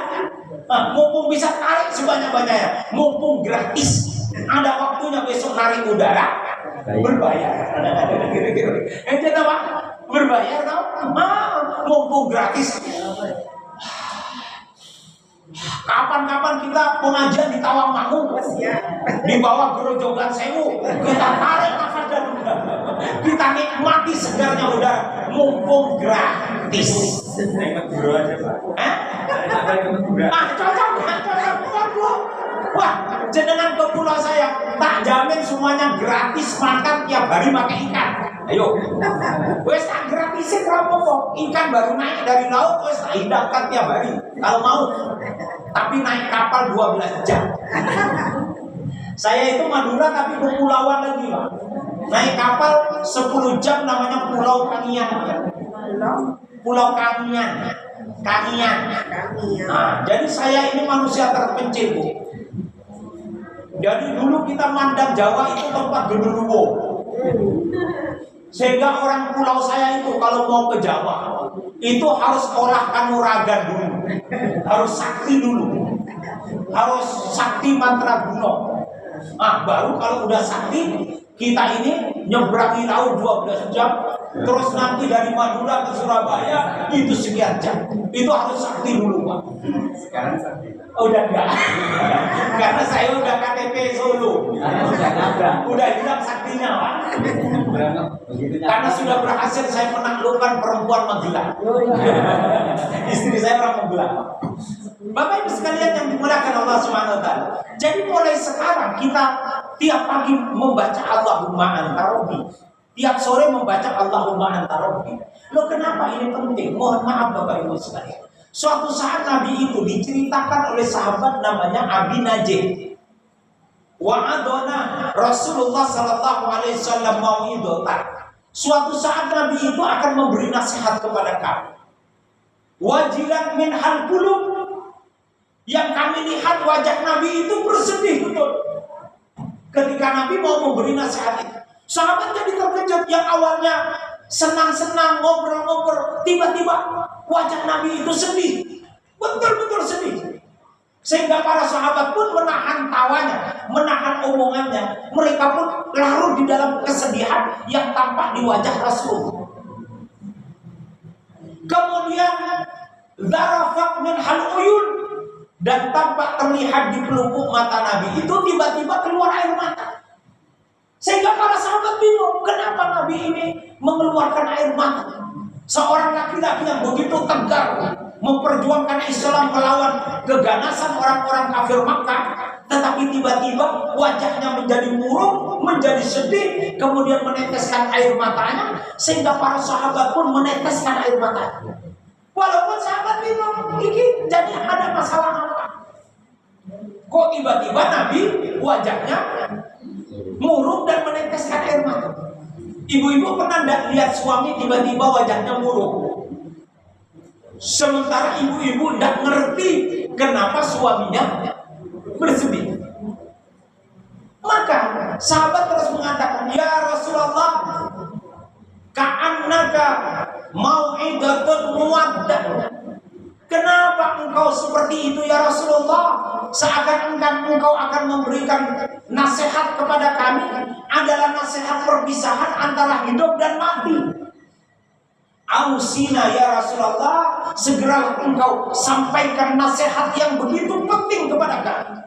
Mumpung bisa tarik sebanyak-banyaknya. Mumpung gratis. Ada waktunya besok narik udara berbayar. Ente tahu apa? Berbayar tahu? Mumpung gratis. Kapan-kapan kita pengajian di Tawangmangu, di bawah Grojogan Sewu, kita tarik nafas dan kita nikmati segarnya udara, mumpung gratis. Cocok. Wah, jenengan ke pulau saya, tak jamin semuanya gratis makan tiap hari pakai ikan. Ayo, wes tak gratisin rapopo. Ikan baru naik dari laut, wes tak hidangkan tiap hari. Kalau mau, tapi naik kapal 12 jam. Saya itu Madura tapi kepulauan lagi, Pak. Naik kapal 10 jam namanya Pulau Kangian. Pulau Kangian. Nah, jadi saya ini manusia terpencil, Bu. Jadi dulu kita mandang Jawa itu tempat genderuwo. Sehingga orang pulau saya itu kalau mau ke Jawa itu harus olah kanuragan dulu, harus sakti dulu, harus sakti mantra gunung. Baru kalau udah sakti kita ini nyebrangi laut 12 jam, terus nanti dari Madura ke Surabaya itu sekian jam. Itu harus sakti dulu, Pak. Sekarang sakti. Udah enggak. Karena saya udah KTP Solo. Udah hilang saktinya, Pak. Karena sudah berhasil saya menaklukkan perempuan Magelang. Istri saya orang Magelang. Bapak Ibu sekalian yang dimuliakan Allah Subhanahu wa taala. Jadi mulai sekarang kita tiap pagi membaca Allahumma anta Rabbi. Tiap sore membaca Allahumma anta Rabbi. Loh, kenapa ini penting? Mohon maaf Bapak Ibu sekalian. Suatu saat Nabi itu diceritakan oleh sahabat namanya Abi Najih. Wa'adona Rasulullah sallallahu alaihi wasallam mau'idatan. Suatu saat Nabi itu akan memberi nasihat kepada kami. Wajilan min hal qulub. Yang kami lihat wajah Nabi itu bersedih betul. Ketika Nabi mau memberi nasihat itu, sahabat jadi terkejut. Yang awalnya senang-senang ngobrol-ngobrol, tiba-tiba wajah Nabi itu sedih, betul-betul sedih. Sehingga para sahabat pun menahan tawanya, menahan omongannya. Mereka pun larut di dalam kesedihan yang tampak di wajah Rasul. Kemudian zarafat min hal uyun, dan tampak terlihat di pelupuk mata Nabi itu tiba-tiba keluar air mata. Sehingga para sahabat bingung, kenapa Nabi ini mengeluarkan air mata? Seorang laki-laki yang begitu tegar memperjuangkan Islam melawan keganasan orang-orang kafir Makkah, tetapi tiba-tiba wajahnya menjadi murung, menjadi sedih, kemudian meneteskan air matanya, sehingga para sahabat pun meneteskan air matanya. Walaupun sahabat bingung, ini jadi ada masalah apa? Kok tiba-tiba Nabi wajahnya murung dan meneteskan air mata? Ibu-ibu pernah tidak lihat suami tiba-tiba wajahnya murung? Sementara ibu-ibu tidak ngerti kenapa suaminya bersedih. Maka sahabat terus mengatakan, ya Rasulullah, ka'annaka mau'idatun muwaddah. Kenapa engkau seperti itu ya Rasulullah? Seakan engkau akan memberikan nasihat kepada kami adalah nasihat perpisahan antara hidup dan mati. Ausina ya Rasulullah, segera engkau sampaikan nasihat yang begitu penting kepada kami.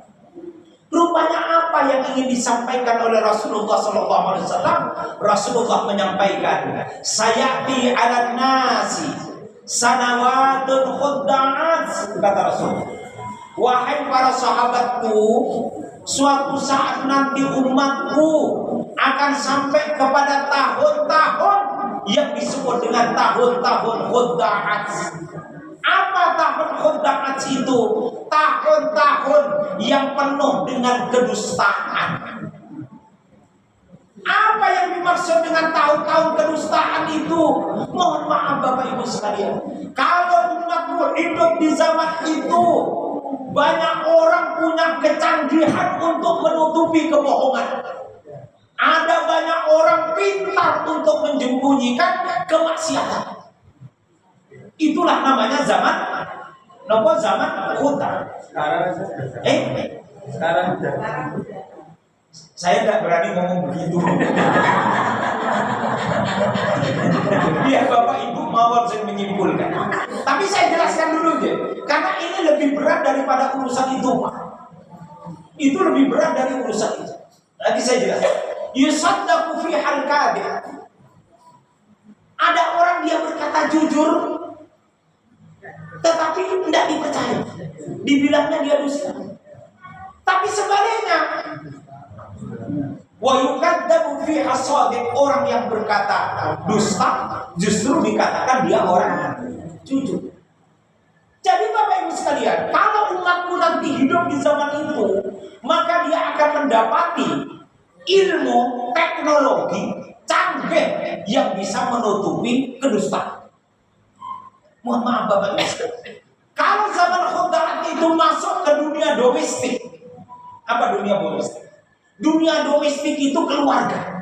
Rupanya apa yang ingin disampaikan oleh Rasulullah SAW? Rasulullah menyampaikan, sayati 'alan nasi sanawatun khudda'at, kata Rasul. Wahai para sahabatku, suatu saat nanti umatku akan sampai kepada tahun-tahun yang disebut dengan tahun-tahun khudda'at. Apa tahun khudda'at itu? Tahun-tahun yang penuh dengan kedustaan. Apa yang dimaksud dengan tahun-tahun kedustaan itu? Mohon maaf Bapak Ibu sekalian, kalau umatku hidup di zaman itu, banyak orang punya kecanggihan untuk menutupi kebohongan. Ada banyak orang pintar untuk menyembunyikan kemaksiatan. Itulah namanya zaman khudda'at. Sekarang Saya tidak berani ngomong begitu. Biar Bapak Ibu mau saya menyimpulkan. Tapi saya jelaskan dulu deh, karena ini lebih berat daripada urusan itu, Pak. Itu lebih berat dari urusan itu. Nanti saya jelaskan. Yusaddaqu fi al-kadhib. Ada orang dia berkata jujur, tetapi tidak dipercaya. Dibilangnya dia dusta. Tapi sebaliknya, wa yukadzabu fi as-shadiq, orang yang berkata dusta justru dikatakan dia orang jujur. Jadi Bapak Ibu sekalian, kalau umatku nanti hidup di zaman itu, maka dia akan mendapati ilmu teknologi canggih yang bisa menutupi kedustaan. Mohon maaf Bapak Ibu sekalian, kalau zaman khudda'at itu masuk ke dunia domestik. Apa dunia domestik? Dunia domestik itu keluarga.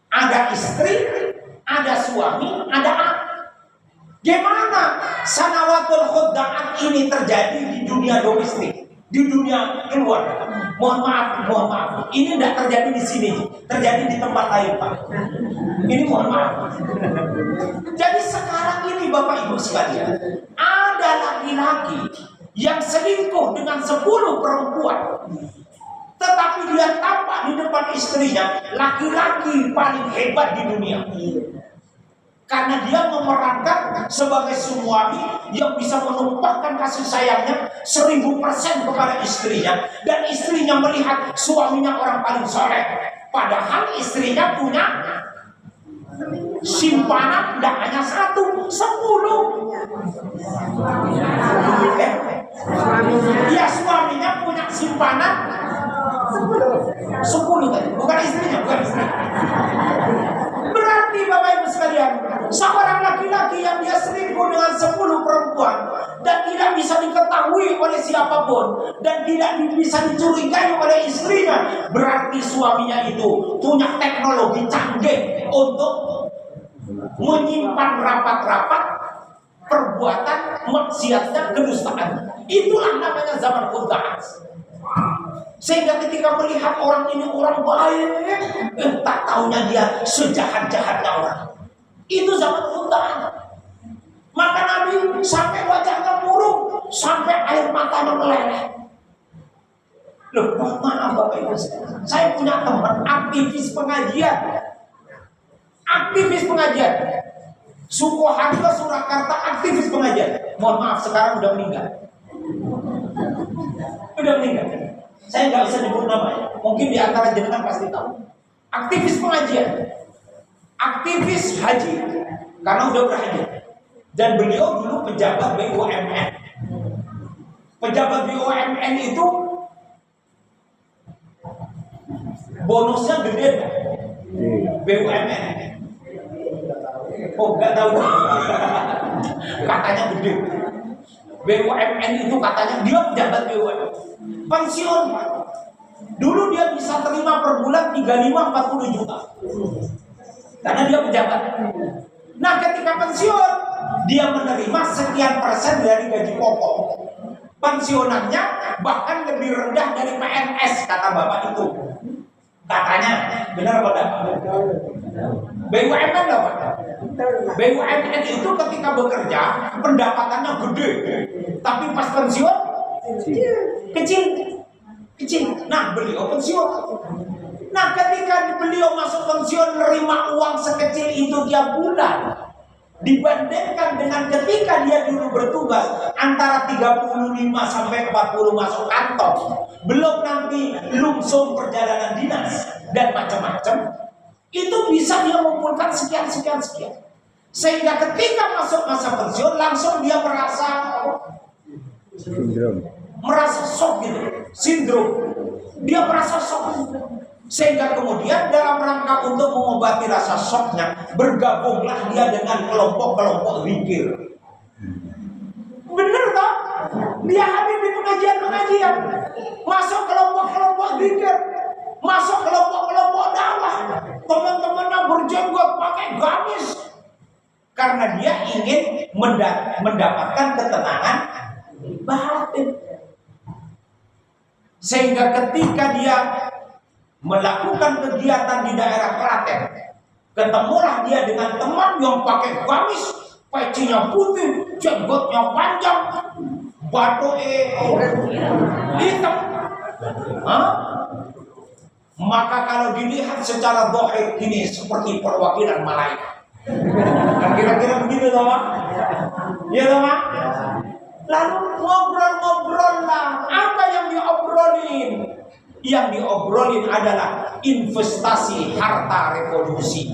Ada istri, ada suami, ada anak. Gimana sanawatul khudda'at ini terjadi di dunia domestik, di dunia keluarga? Mohon maaf. Ini tidak terjadi di sini, terjadi di tempat lain, Pak. Ini mohon maaf. Jadi sekarang ini Bapak Ibu sekalian, ada laki-laki yang selingkuh dengan 10 perempuan. Tetapi dia tampak di depan istrinya laki-laki paling hebat di dunia. Karena dia memerankan sebagai suami yang bisa menumpahkan kasih sayangnya 1000% kepada istrinya. Dan istrinya melihat suaminya orang paling soleh. Padahal istrinya punya simpanan tidak hanya 1, 10. Ya, suaminya punya simpanan 10 tadi, bukan istrinya. Berarti Bapak Ibu sekalian, seorang laki-laki yang dia selingkuh dengan 10 perempuan dan tidak bisa diketahui oleh siapapun dan tidak bisa dicurigai oleh istrinya, berarti suaminya itu punya teknologi canggih untuk menyimpan rapat-rapat perbuatan maksiatnya, kedustaan. Itulah namanya zaman khudda'at. Sehingga ketika melihat orang ini orang baik, tak taunya dia sejahat-jahatnya orang. Itu zaman khudda'at. Maka Nabi sampai wajahnya murung, sampai air matanya meleleh. Loh, maaf Bapak Ibu, saya punya teman aktivis pengajian. Sukoharjo, Surakarta, aktivis pengajian. Mohon maaf, sekarang udah meninggal. Saya nggak bisa nyebut namanya. Mungkin di antara jenengan pasti tahu. Aktivis pengajian, aktivis haji, karena udah berhaji. Dan beliau dulu pejabat BUMN. Pejabat BUMN itu bonusnya gede, BUMN. Oh, nggak tahu. Katanya gede. BUMN itu katanya dia pejabat BUMN. Pensiun. Dulu dia bisa terima per bulan 35-40 juta. Karena dia pejabat. Nah, ketika pensiun, dia menerima sekian persen dari gaji pokok. Pensiunannya bahkan lebih rendah dari PNS, kata bapak itu. Katanya, benar apa enggak? BUMN enggak, Pak? BUMN itu ketika bekerja pendapatannya gede, tapi pas pensiun kecil. kecil. Nah, beliau pensiun. Nah, ketika beliau masuk pensiun nerima uang sekecil itu tiap bulan, dibandingkan dengan ketika dia dulu bertugas antara 35 sampai 40 masuk kantor, belum nanti lumsum perjalanan dinas dan macam-macam, itu bisa dia mengumpulkan sekian. Sehingga ketika masuk masa pensiun langsung dia merasa shock gitu, sindrom. Dia merasa shock. Sehingga kemudian dalam rangka untuk mengobati rasa shocknya, bergabunglah dia dengan kelompok-kelompok zikir. Bener toh? Dia hadir di pengajian-pengajian, masuk kelompok-kelompok zikir, masuk kelompok-kelompok dakwah. Teman-temannya berjenggot pakai gamis, karena dia ingin mendapatkan ketenangan batin. Sehingga ketika dia melakukan kegiatan di daerah Klaten, ketemulah dia dengan teman yang pakai gamis, pecinya putih, jenggotnya panjang, batoe hitam. Maka kalau dilihat secara dohir ini seperti perwakilan malaikat. Kira-kira begitu toh, Pak? Iya toh, Pak? Lalu ngobrol-ngobrol lah. Apa yang diobrolin? Yang diobrolin adalah investasi harta revolusi.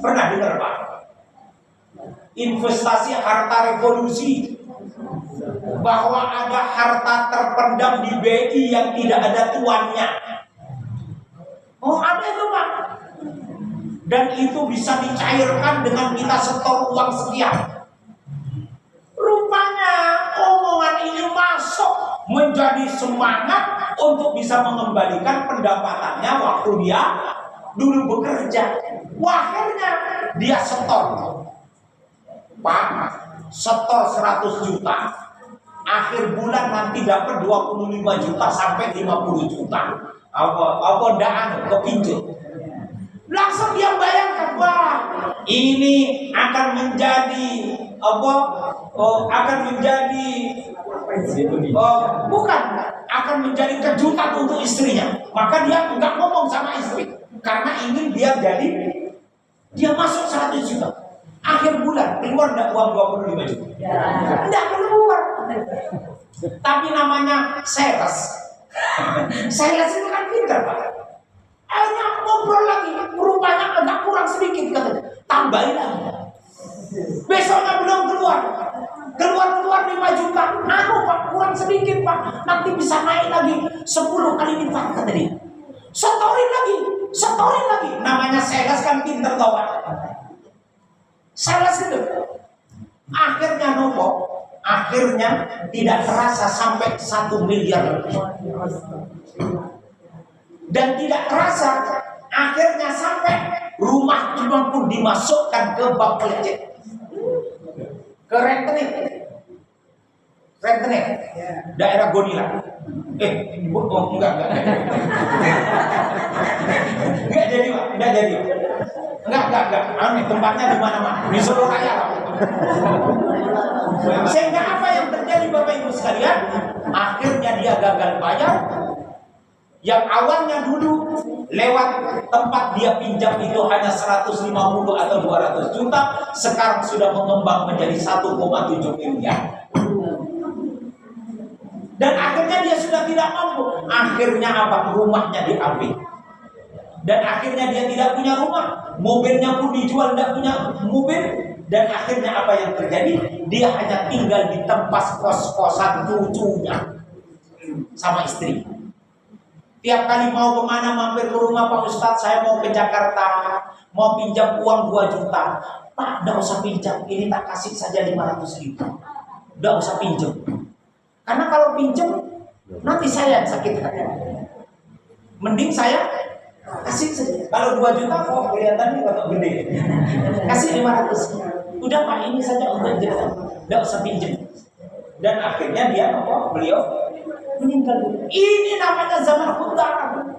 Pernah dengar, Pak? Investasi harta revolusi. Bahwa ada harta terpendam di BI yang tidak ada tuannya. Oh, ada itu, Pak. Dan itu bisa dicairkan dengan kita setor uang sekian. Rupanya omongan ini masuk menjadi semangat untuk bisa mengembalikan pendapatannya waktu dia dulu bekerja. Akhirnya dia setor. Pak, setor 100 juta. Akhir bulan nanti dapat 25 juta sampai 50 juta. Apa daan kepinjam. Langsung dia bayangkan, wah, ini akan menjadi akan menjadi kejutan untuk istrinya. Maka dia enggak ngomong sama istri karena ingin dia masuk 100 juta. Akhir bulan keluar enggak uang 25 juta? Enggak keluar. Tapi namanya sales. Sales itu kan pintar, Pak. Akhirnya ngobrol lagi, rupanya agak kurang sedikit, katanya. Tambahin lagi. Besoknya belum keluar 5 juta. Pak, kurang sedikit, Pak. Nanti bisa naik lagi 10 kali lipat, kata dia. Setorin lagi. Namanya sales kan pintar, tau, Pak. Sales itu. Akhirnya tidak terasa sampai 1 miliar lebih. Dan tidak terasa akhirnya sampai rumah cuma pun dimasukkan ke bank pelecet, ke rentenir daerah Gonila. Enggak jadi, Pak. Enggak. Tempatnya di mana-mana, di Solo Raya lah. Sehingga apa yang terjadi, Bapak Ibu sekalian? Akhirnya dia gagal bayar. Yang awalnya dulu lewat tempat dia pinjam itu hanya 150 atau 200 juta, sekarang sudah mengembang menjadi 1,7 miliar. Dan akhirnya dia sudah tidak mampu. Akhirnya apa? Rumahnya diambil. Dan akhirnya dia tidak punya rumah. Mobilnya pun dijual, tidak punya mobil. Dan akhirnya apa yang terjadi? Dia hanya tinggal di tempat kos-kosan cucunya sama istri. Tiap kali mau kemana mampir ke rumah, Pak Ustadz, saya mau ke Jakarta, mau pinjam uang 2 juta. Pak, enggak usah pinjam, ini tak kasih saja 500 ribu. Enggak usah pinjam. Karena kalau pinjam, nanti saya yang sakit hati. Mending saya kasih saja. Kalau 2 juta, kok kelihatannya agak gede. Kasih 500. Udah, Pak, ini saja untuk jalan. Enggak usah pinjam. Dan akhirnya beliau meninggal. Ini namanya zaman hutang.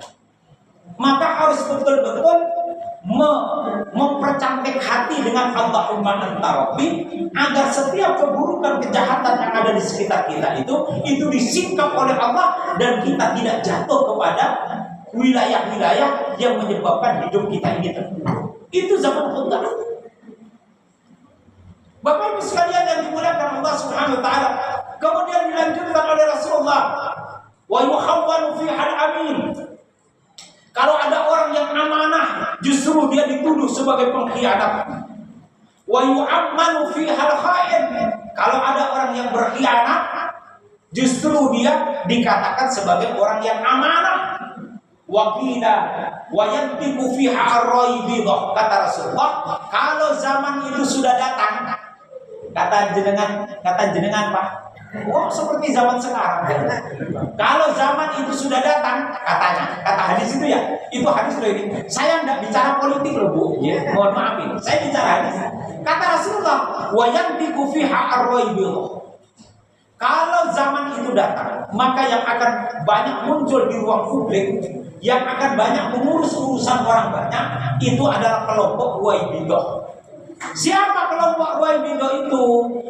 Maka harus betul-betul mempercantik hati dengan Allahumma anta rabbi, agar setiap keburukan kejahatan yang ada di sekitar kita itu disingkap oleh Allah dan kita tidak jatuh kepada wilayah-wilayah yang menyebabkan hidup kita ini terpuruk. Itu zaman khutbah. Bapak Ibu sekalian yang dimuliakan Allah Subhanahu wa taala, kemudian dilanjutkan oleh Rasulullah, wa yuhawwalu fi al-amin. Kalau ada orang yang amanah, justru dia dituduh sebagai pengkhianat. Wa yu'ammanu fi al-kha'in. Kalau ada orang yang berkhianat, justru dia dikatakan sebagai orang yang amanah. Wa qila wa yantiqu fiha ar-raibidah. Kata Rasulullah, kalau zaman itu sudah datang, kata jenengan Pak, oh seperti zaman sekarang. Kalau zaman itu sudah datang, kata hadis itu ya, itu hadis loh ini. Saya tidak bicara politik loh Bu, ya, mohon maaf ini. Saya bicara hadis. Kata Rasulullah, wa yantiqu fiha ar-raibidah. Kalau zaman itu datang, maka yang akan banyak muncul di ruang publik, yang akan banyak mengurus urusan orang banyak, itu adalah kelompok Waibidah. Siapa kelompok Waibidah itu?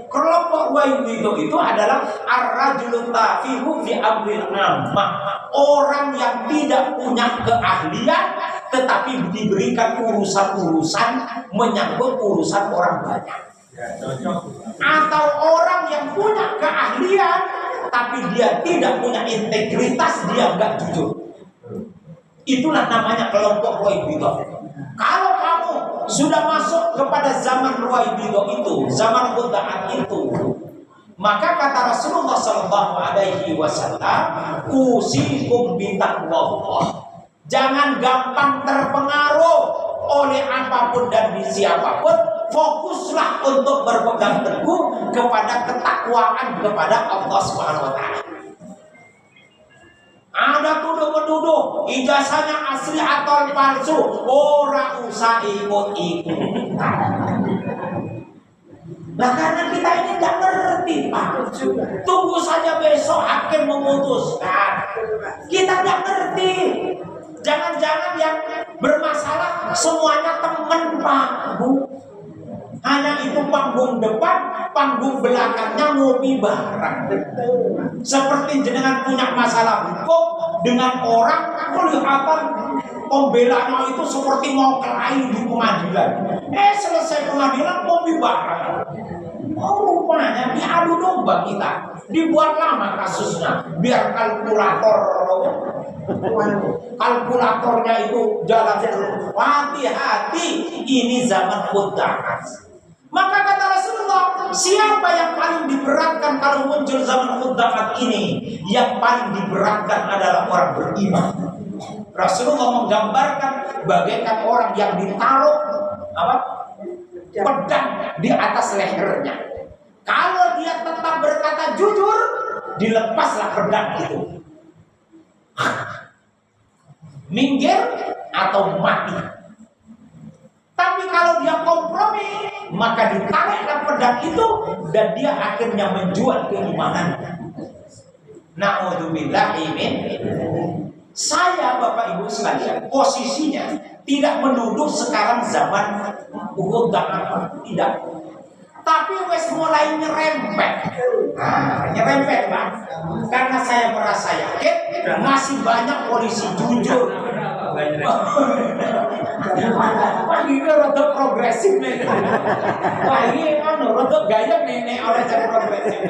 Kelompok Waibidah itu adalah ar-rajulu tafihu fi amril ammah. Orang yang tidak punya keahlian tetapi diberikan urusan-urusan menyangkut urusan orang banyak. Atau orang yang punya keahlian tapi dia tidak punya integritas, dia enggak jujur. Itulah namanya kelompok Waibidah. Kalau kamu sudah masuk kepada zaman Waibidah itu, zaman khud'at itu, maka kata Rasulullah sallallahu alaihi wasallam, usikum bitaqwallah. Jangan gampang terpengaruh oleh apapun dan siapapun. Fokuslah untuk berpegang teguh kepada ketakwaan kepada Allah Subhanahu wa taala. Ada tuduh-menuduh ijazahnya asli atau palsu, ora usah ikut-ikut. Nah karena kita ini tidak ngerti Pak, tunggu saja besok hakim memutuskan. Kita tidak ngerti. Jangan-jangan yang bermasalah semuanya teman Pak Bu. Hanya itu panggung depan, panggung belakangnya ngopi bareng. Seperti jenengan punya masalah hukum dengan orang, kelihatan pembelanya itu seperti mau kelahi di pengadilan. Selesai pengadilan ngopi bareng. Oh rupanya diadu domba kita. Dibuat lama kasusnya biar kalkulatornya itu jalan terus. Hati-hati, ini zaman khud'at. Maka kata Rasulullah, siapa yang paling diberatkan kalau muncul zaman khud'at ini? Yang paling diberatkan adalah orang beriman. Rasulullah menggambarkan bagaikan orang yang ditaruh pedang di atas lehernya. Kalau dia tetap berkata jujur, dilepaslah pedang itu. Minggir atau mati. Tapi kalau dia kompromi, maka ditariklah pedang itu dan dia akhirnya menjual keimanannya. Na'udzubillahi min. Saya Bapak Ibu sekalian, posisinya tidak menuduh sekarang zaman Uhud tidak. Tapi wes mulai nyerempet. Nyerempet Pak. Karena saya merasa yakin masih banyak polisi jujur. Wah ini rada progresif nih. Wah ini rada gaya nenek oleh cara progresif.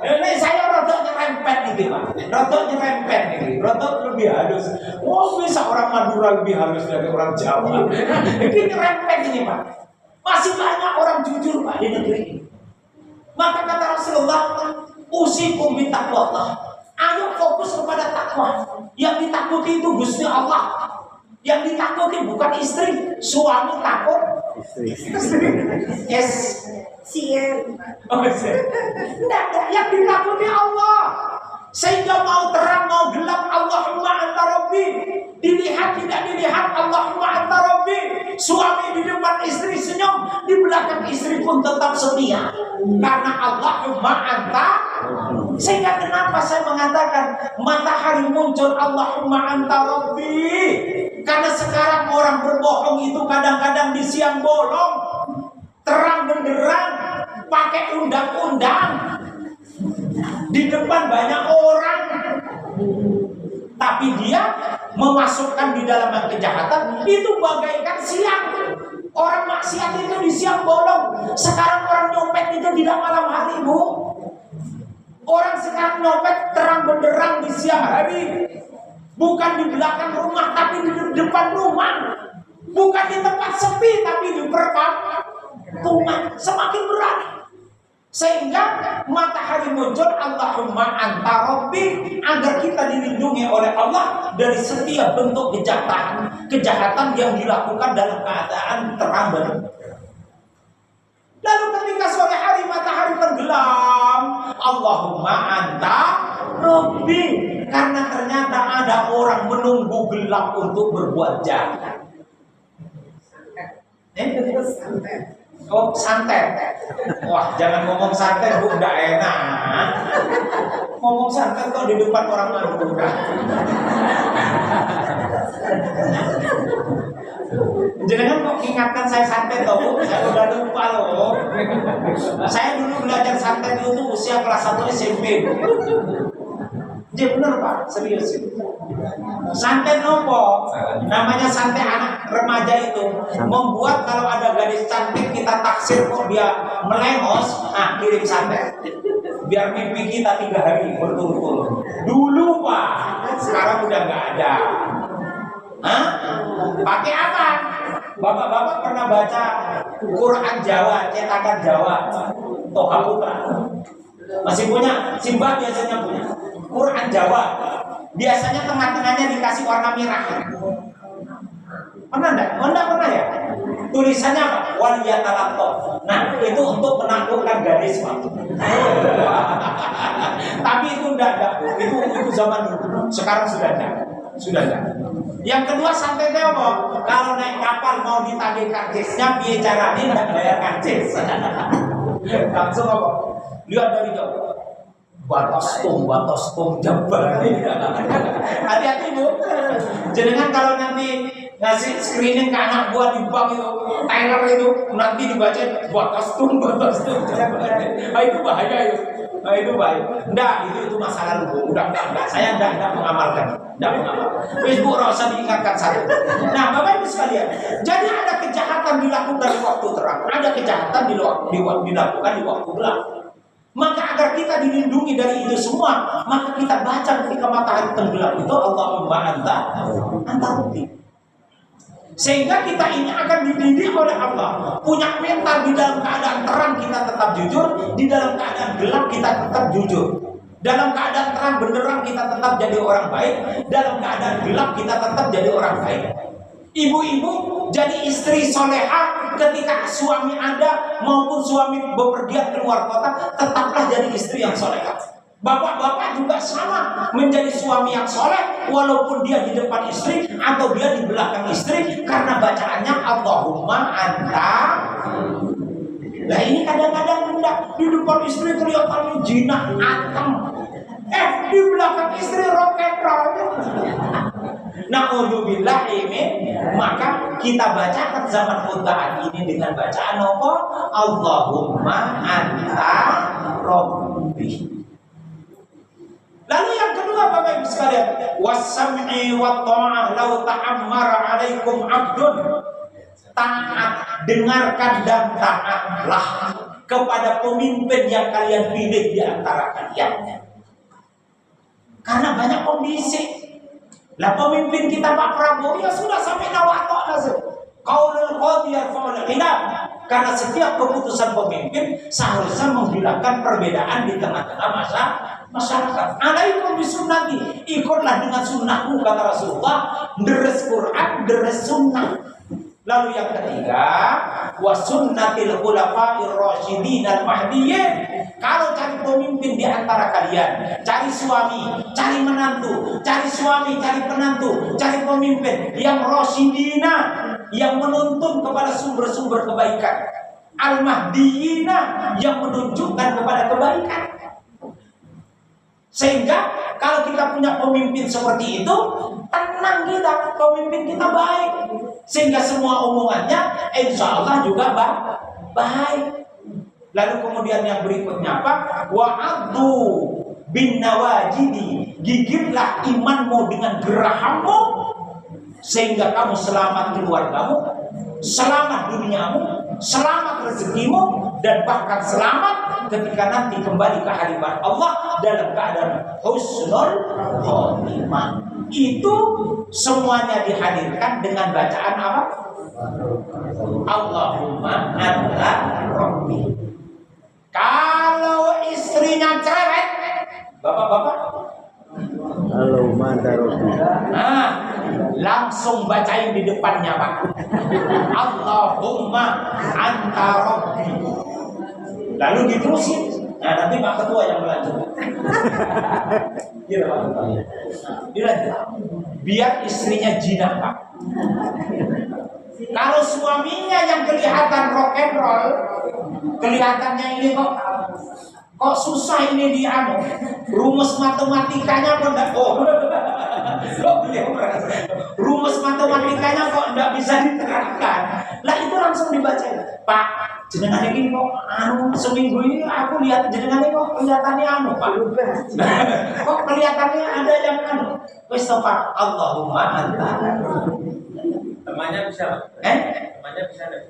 Ini saya rada nyerempet nih Pak. Rada nyerempet nih. Rada lebih halus. Oh bisa orang Madura lebih halus dari orang Jawa. Ini nyerempet ini Pak. Masih banyak orang jujur Pak di negeri ini. Maka kata Rasulullah, usikum bitaqwallah. Ayo fokus kepada takwa. Yang ditakuti itu Gusti Allah. Yang ditakuti bukan istri. Suami takut istri. Yes. Tidak, yang ditakuti Allah. Sehingga mau terang mau gelap, Allahumma anta rabbi. Dilihat tidak dilihat, Allahumma anta rabbi. Suami di depan istri senyum, di belakang istri pun tetap setia. Karena Allahumma anta. Sehingga kenapa saya mengatakan matahari muncul Allahumma anta rabbi. Karena sekarang orang berbohong itu kadang-kadang di siang bolong, terang benderang, pakai undang-undang, di depan banyak orang, tapi dia memasukkan di dalam kejahatan itu bagaikan siang. Orang maksiat itu di siang bolong. Sekarang orang nyopet itu tidak malam hari, Bu. Orang sekarang nyopet terang benderang di siang hari. Bukan di belakang rumah, tapi di depan rumah. Bukan di tempat sepi, tapi di perkampungan. Semakin berat. Sehingga matahari muncul, Allahumma anta rabbi, agar kita dilindungi oleh Allah dari setiap bentuk kejahatan yang dilakukan dalam keadaan terang benderang. Lalu ketika sore hari matahari tenggelam, Allahumma anta rabbi, karena ternyata ada orang menunggu gelap untuk berbuat jahat. Oh, santet. Wah, jangan ngomong santet, Bu, udah enak. Ngomong santet kok di depan orang Madura. Jangan kok ingatkan saya santet toh, Bu. Saya udah lupa loh. Saya dulu belajar santet itu usia kelas 1 SMP. Jadi benar Pak, serius itu. Santet nopo, namanya santet anak remaja itu. Membuat kalau ada gadis cantik kita taksir kok dia melengos, kirim santet. Biar mimpi kita 3 hari berturut-turut. Dulu Pak, sekarang udah nggak ada. Hah? Pakai apa? Bapak-bapak pernah baca Quran Jawa, cetakan Jawa, Toha Putra? Masih punya? Simba biasanya punya. Quran Jawa, biasanya tengah-tengahnya dikasih warna merah. Pernah enggak? Enggak pernah ya? Tulisannya apa? Waliyatalato. Nah, itu untuk menaklukkan gadis, Pak. Tapi itu enggak. Itu zaman dulu. Sekarang sudah enggak. Yang kedua santetnya apa? Kalau naik kapal mau ditagih karcisnya, biaya caranya enggak bayar karcis. Langsung apa? Lihat dari jauh. Batas tum jabal. Hati-hati Bu. Jenengan kalau nanti ngasih screening ke anak buah di bank itu, Tyler itu nanti dibaca batas tum jabal. Itu bahaya itu. Itu bahaya. Enggak, itu masa lalu Bu. Udah enggak. Saya enggak mengamalkan. Wis Bu, rasa diingatkan satu. Nah, Bapak Ibu sekalian, jadi ada kejahatan dilakukan di waktu terang, ada kejahatan dilakukan di waktu gelap. Maka agar kita dilindungi dari itu semua, maka kita baca ketika matahari tenggelam itu Allahumma anta rabbi. Sehingga kita ini akan dididik oleh Allah, punya mental di dalam keadaan terang kita tetap jujur, di dalam keadaan gelap kita tetap jujur. Dalam keadaan terang benderang kita tetap jadi orang baik, dalam keadaan gelap kita tetap jadi orang baik. Ibu-ibu jadi istri soleha ketika suami ada maupun suami bepergian keluar kota, tetaplah jadi istri yang soleha. Bapak-bapak juga sama, menjadi suami yang soleh walaupun dia di depan istri atau dia di belakang istri, karena bacaannya Allahumma anta. Nah ini kadang-kadang enggak, di depan istri kelihatannya jinak atem, di belakang istri roket roket. Na'udzubillah ini, maka kita bacakan zaman khutbah ini dengan bacaan apa? Allahumma anta rabbi. Lalu yang kedua Bapak Ibu sekalian, was-sam'i wa ta'ah law ta'ammara 'alaikum 'abdun. Taat, dengarkan dan taatlah kepada pemimpin yang kalian pilih di antara kalian. Karena banyak pembisik. Lah pemimpin kita Pak Prabowo ya sudah sampai nawato saja. Qaulul qadiyar fa'ul khilaf. Karena setiap keputusan pemimpin seharusnya menghilangkan perbedaan di tengah-tengah masyarakat. Alaikum bisunnati, ikutlah dengan sunnahku kata Rasulullah. Deres Quran, deres sunnah. Lalu yang ketiga, wa sunnatil khulafa'ir rasyidin al mahdiyyin. Kalau cari pemimpin di antara kalian, cari suami, cari menantu, cari suami, cari penantu, cari pemimpin yang rasyidina, yang menuntun kepada sumber-sumber kebaikan, al mahdiyina, yang menunjukkan kepada kebaikan. Sehingga kalau kita punya pemimpin seperti itu, tenang kita, pemimpin kita baik. Sehingga semua omongannya insya Allah juga baik. Lalu kemudian yang berikutnya apa? Wa'addu bin nawajidi, gigitlah imanmu dengan gerahammu sehingga kamu selamat keluargamu, selamat duniamu, selamat rezekimu, dan bahkan selamat ketika nanti kembali ke hadirat Allah dalam keadaan husnul khotimah. Itu semuanya dihadirkan dengan bacaan apa? Allahumma anta rabbi. Kalau istrinya cerewet, bapak-bapak, Allahumma anta rabbi. nah, langsung bacain di depannya, Pak. Allahumma anta rabbi. Lalu diterusin. Nah, nanti Pak Ketua yang melanjutkan. Iya, Pak. Dilanjut. Biar istrinya jinak, Pak. Kalau suaminya yang kelihatan rock and roll, kelihatannya ini kok susah ini rumus matematikanya kok enggak rumus matematikanya kok enggak bisa diterapkan. Lah itu langsung dibaca. Pak, jenengan ini kok seminggu ini aku lihat jenengan ini kok kelihatannya Pak. Kok kelihatannya ada yang wis Pak, Allahumma anta. Temannya bisa, Pak. Temannya bisa enggak?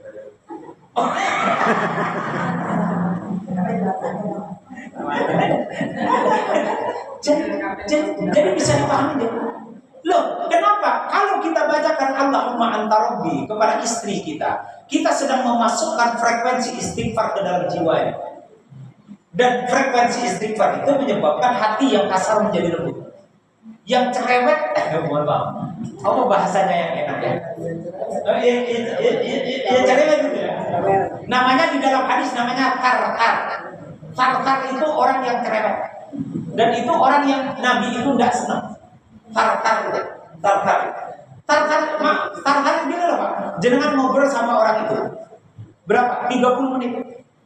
Jadi bisa dipahami deh. Loh, kenapa? Kalau kita bacakan Allahumma anta rabbi kepada istri kita, kita sedang memasukkan frekuensi istighfar ke dalam jiwanya. Dan frekuensi istighfar itu menyebabkan hati yang kasar menjadi lembut. Yang cerewet, mohon maaf, apa bahasanya yang enak ya? Ya cerewet itu ya. Namanya di dalam hadis namanya tarkar. Tarkar itu orang yang cerewet. Dan itu orang yang Nabi itu tidak senang. Tarkar gini loh Pak. Jangan ngobrol sama orang itu. Berapa? 30 menit.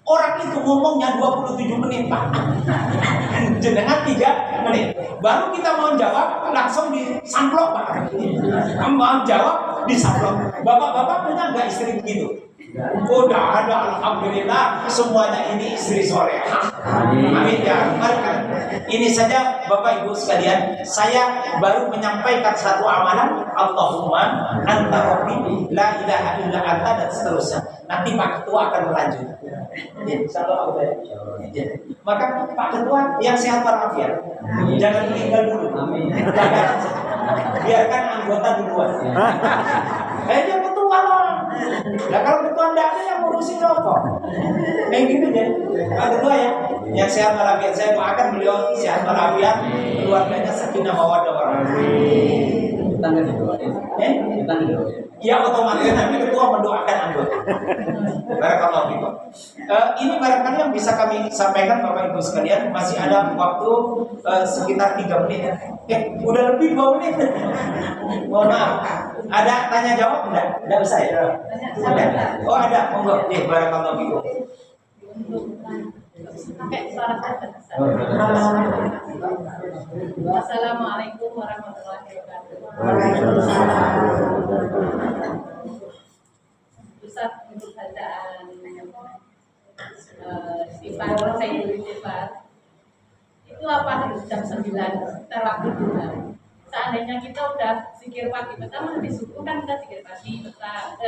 Orang itu ngomongnya 27 menit Pak. Jangan 3 menit. Baru kita mau jawab langsung disamplok Pak. Mau jawab disamplok. Bapak-bapak punya nggak istri begitu? Udah ada, alhamdulillah semuanya ini istri soleha. Amin ya. Ini saja Bapak Ibu sekalian, saya baru menyampaikan satu amalan Allahumma anta rabbi la ilaha illa anta dan seterusnya. Nanti Pak Ketua akan melanjutkan. Maka Pak Ketua yang sehat walafiat. Jangan meninggal dulu. Biarkan anggota duluan. Dia ketua lah. Nah kalau ketua tidak ada yang ngurusin apa? Kayak gitu deh. Pak Ketua ya, yang sehat walafiat, saya doakan beliau sehat walafiat, keluarganya sakinah mawaddah warahmah. Kita nggak didoain. Kita didoain. Ya otomatis nanti ketua mendoakan anggota. Barakallahu fikum. Ini barangkali yang bisa kami sampaikan Bapak Ibu sekalian. Masih ada waktu sekitar 3 menit. Udah lebih 2 menit. Mohon maaf. Ada tanya jawab enggak? Enggak usah ya. Ada. Oh ada. Monggo. Barakallahu fikum. Pakai suara saya. Assalamualaikum warahmatullahi wabarakatuh. Ustaz untuk bacaan istighfar, istighfar itu apa harus jam 9 terwaktu juga. Seandainya kita udah zikir pagi pertama di subuh kan kita zikir pagi petang,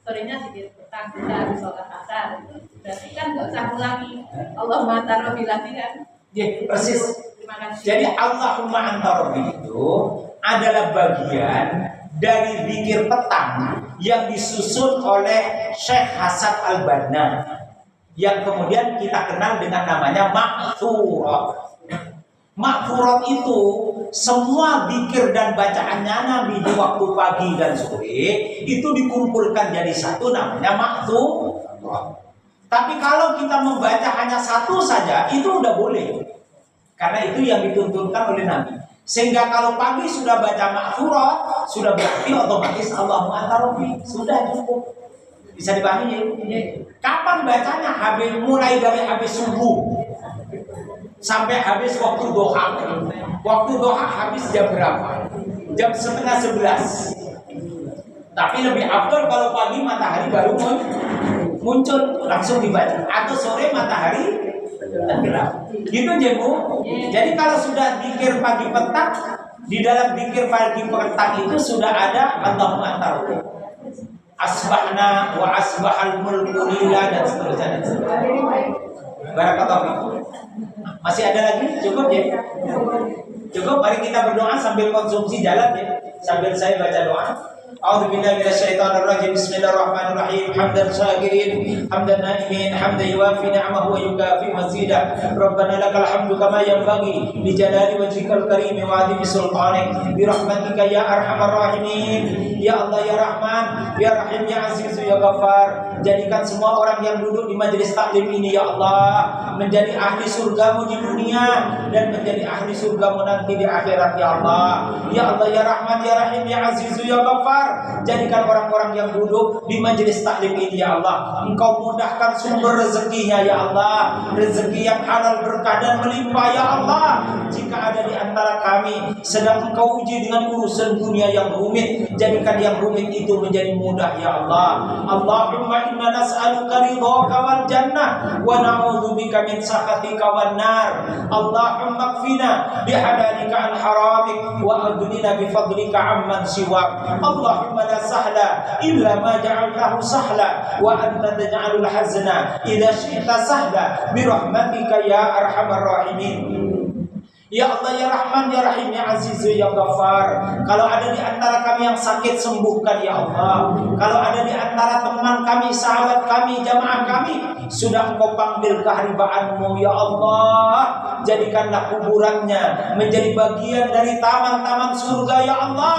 sorenya zikir petang kita di sholat asar. Berarti kan nggak usah ulangi Allahumma anta rabbi lagi kan? Ya, persis. Terima kasih. Jadi Allahumma anta rabbi itu adalah bagian dari zikir petang yang disusun oleh Syekh Hasan Al-Banna yang kemudian kita kenal dengan namanya Ma'thurat. Ma'thurat itu semua zikir dan bacaannya Nabi di waktu pagi dan sore itu dikumpulkan jadi satu namanya Ma'thurat. Tapi kalau kita membaca hanya satu saja itu udah boleh. Karena itu yang dituntunkan oleh Nabi. Sehingga kalau pagi sudah baca Ma'thurat, sudah berarti otomatis Allahumma anta rabbi, sudah cukup. Bisa dipahami ya? Kapan bacanya? Mulai dari habis subuh. sampai habis waktu doha. Waktu doha habis jam berapa? Jam 10:30. Tapi lebih afdol kalau pagi matahari baru muncul langsung dibaca, atau sore matahari tenggelam. Gitu Jemu. Jadi kalau sudah zikir pagi petang, di dalam zikir pagi petang itu sudah ada Allahumma antar asbahna wa asbahal mulku lillah dan seterusnya. Barakallahu. Masih ada lagi? Cukup ya? Cukup, mari kita berdoa sambil konsumsi jalan ya. Sambil saya baca doa. A'udzu billahi minasyaitonir rajim. Bismillahirrahmanirrahim. Hamdan syakirin, hamdan na'imin, hamdan yuwafi ni'amahu wa yukafi mazidah. Rabbana lakal hamdu kama yanbaghi li jalali wajhikal karim wa 'azimi sultanik. Bi rahmatika ya arhamar rahimin. Ya Allah ya Rahman, ya Rahim, ya Aziz, ya Ghaffar. Jadikan semua orang yang duduk di majelis taklim ini ya Allah menjadi ahli surgamu di dunia dan menjadi ahli surgamu nanti di akhirat ya Allah. Ya Allah ya Rahman, ya Rahim, ya Aziz, ya Ghaffar. Jadikan orang-orang yang duduk di majelis taklim ini ya Allah, Engkau mudahkan sumber rezekinya ya Allah, rezeki yang halal, berkah dan melimpah ya Allah. Jika ada di antara kami sedang Engkau uji dengan urusan dunia yang rumit, jadikan yang rumit itu menjadi mudah ya Allah. Allahumma inna nas'aluka ridhaka wal jannah wa na'udzubika min sakhatika wan nar. Allahumma kfina bihalalika an haramik wa aghnina bifadlika amman siwak. Allahumma la sahla illa ma ja'altahu sahla wa anta taj'alul hazna idza syi'ta sahla bi rahmatika ya arhamar rahimin. Ya Allah ya Rahman, ya Rahim, ya Aziz, ya Ghaffar. Kalau ada di antara kami yang sakit, sembuhkan ya Allah. Kalau ada di antara teman kami, sahabat kami, jamaah kami sudah Engkau panggil keharibaanmu ya Allah, jadikanlah kuburannya menjadi bagian dari taman-taman surga ya Allah.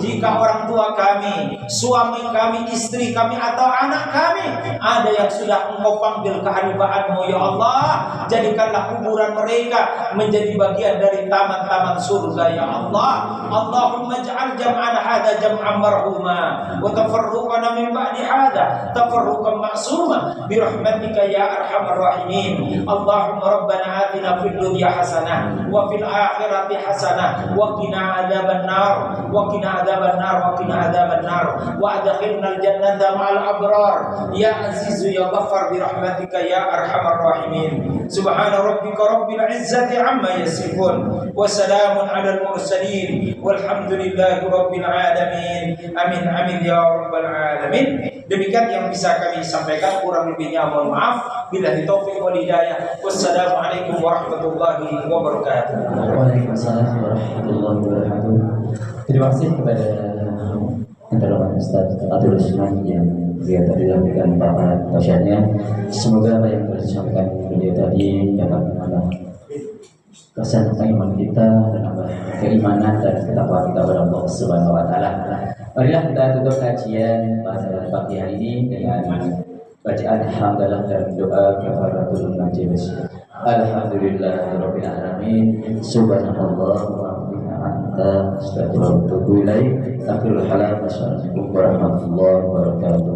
Jika orang tua kami, suami kami, istri kami atau anak kami ada yang sudah Engkau panggil keharibaanmu ya Allah, jadikanlah kuburan mereka menjadi bagian dari taman-taman surga ya Allah. Allahumma ja'al jam'ana hadha jam'an marhuma wa tafarruqana min ba'di hadha tafarruqan ma'suma bi rahmatika ya arhamar rahimin. Allahumma rabbana atina fid dunya hasanah wa fil akhirati hasanah wa qina adzaban nar wa qina adzaban nar wa qina adzaban nar wa adkhilna al jannata ma'al abrar ya azizu ya ghaffar bi rahmatika ya arhamar rahimin. Subhana rabbika rabbil izzati amma yasifun wa salamun alal mursalin walhamdulillahi rabbil alamin. Amin amin ya rabbal alamin. Demikian yang bisa kami sampaikan, kurang lebihnya mohon maaf. Billahi taufiq wal hidayah. Wassalamualaikum warahmatullahi wabarakatuh. Waalaikumsalam warahmatullahi wabarakatuh. Terima kasih kepada Antara Ustaz Abdul Usman yang beliau tadi memberikan nasihatnya. Semoga apa yang telah disampaikan beliau tadi dapat menambah kesan iman kita dan menambah keimanan dan ketakwaan kita kepada Allah Subhanahu wa taala. Marilah kita tutup kajian pada pagi hari ini dengan bacaan hamdalah dan doa kafaratul majlis. Alhamdulillahirabbil alamin. Subhanallah wa anta astaghfiruka wa atubu ilaik. Akhirul kalam. Assalamualaikum warahmatullahi wabarakatuh.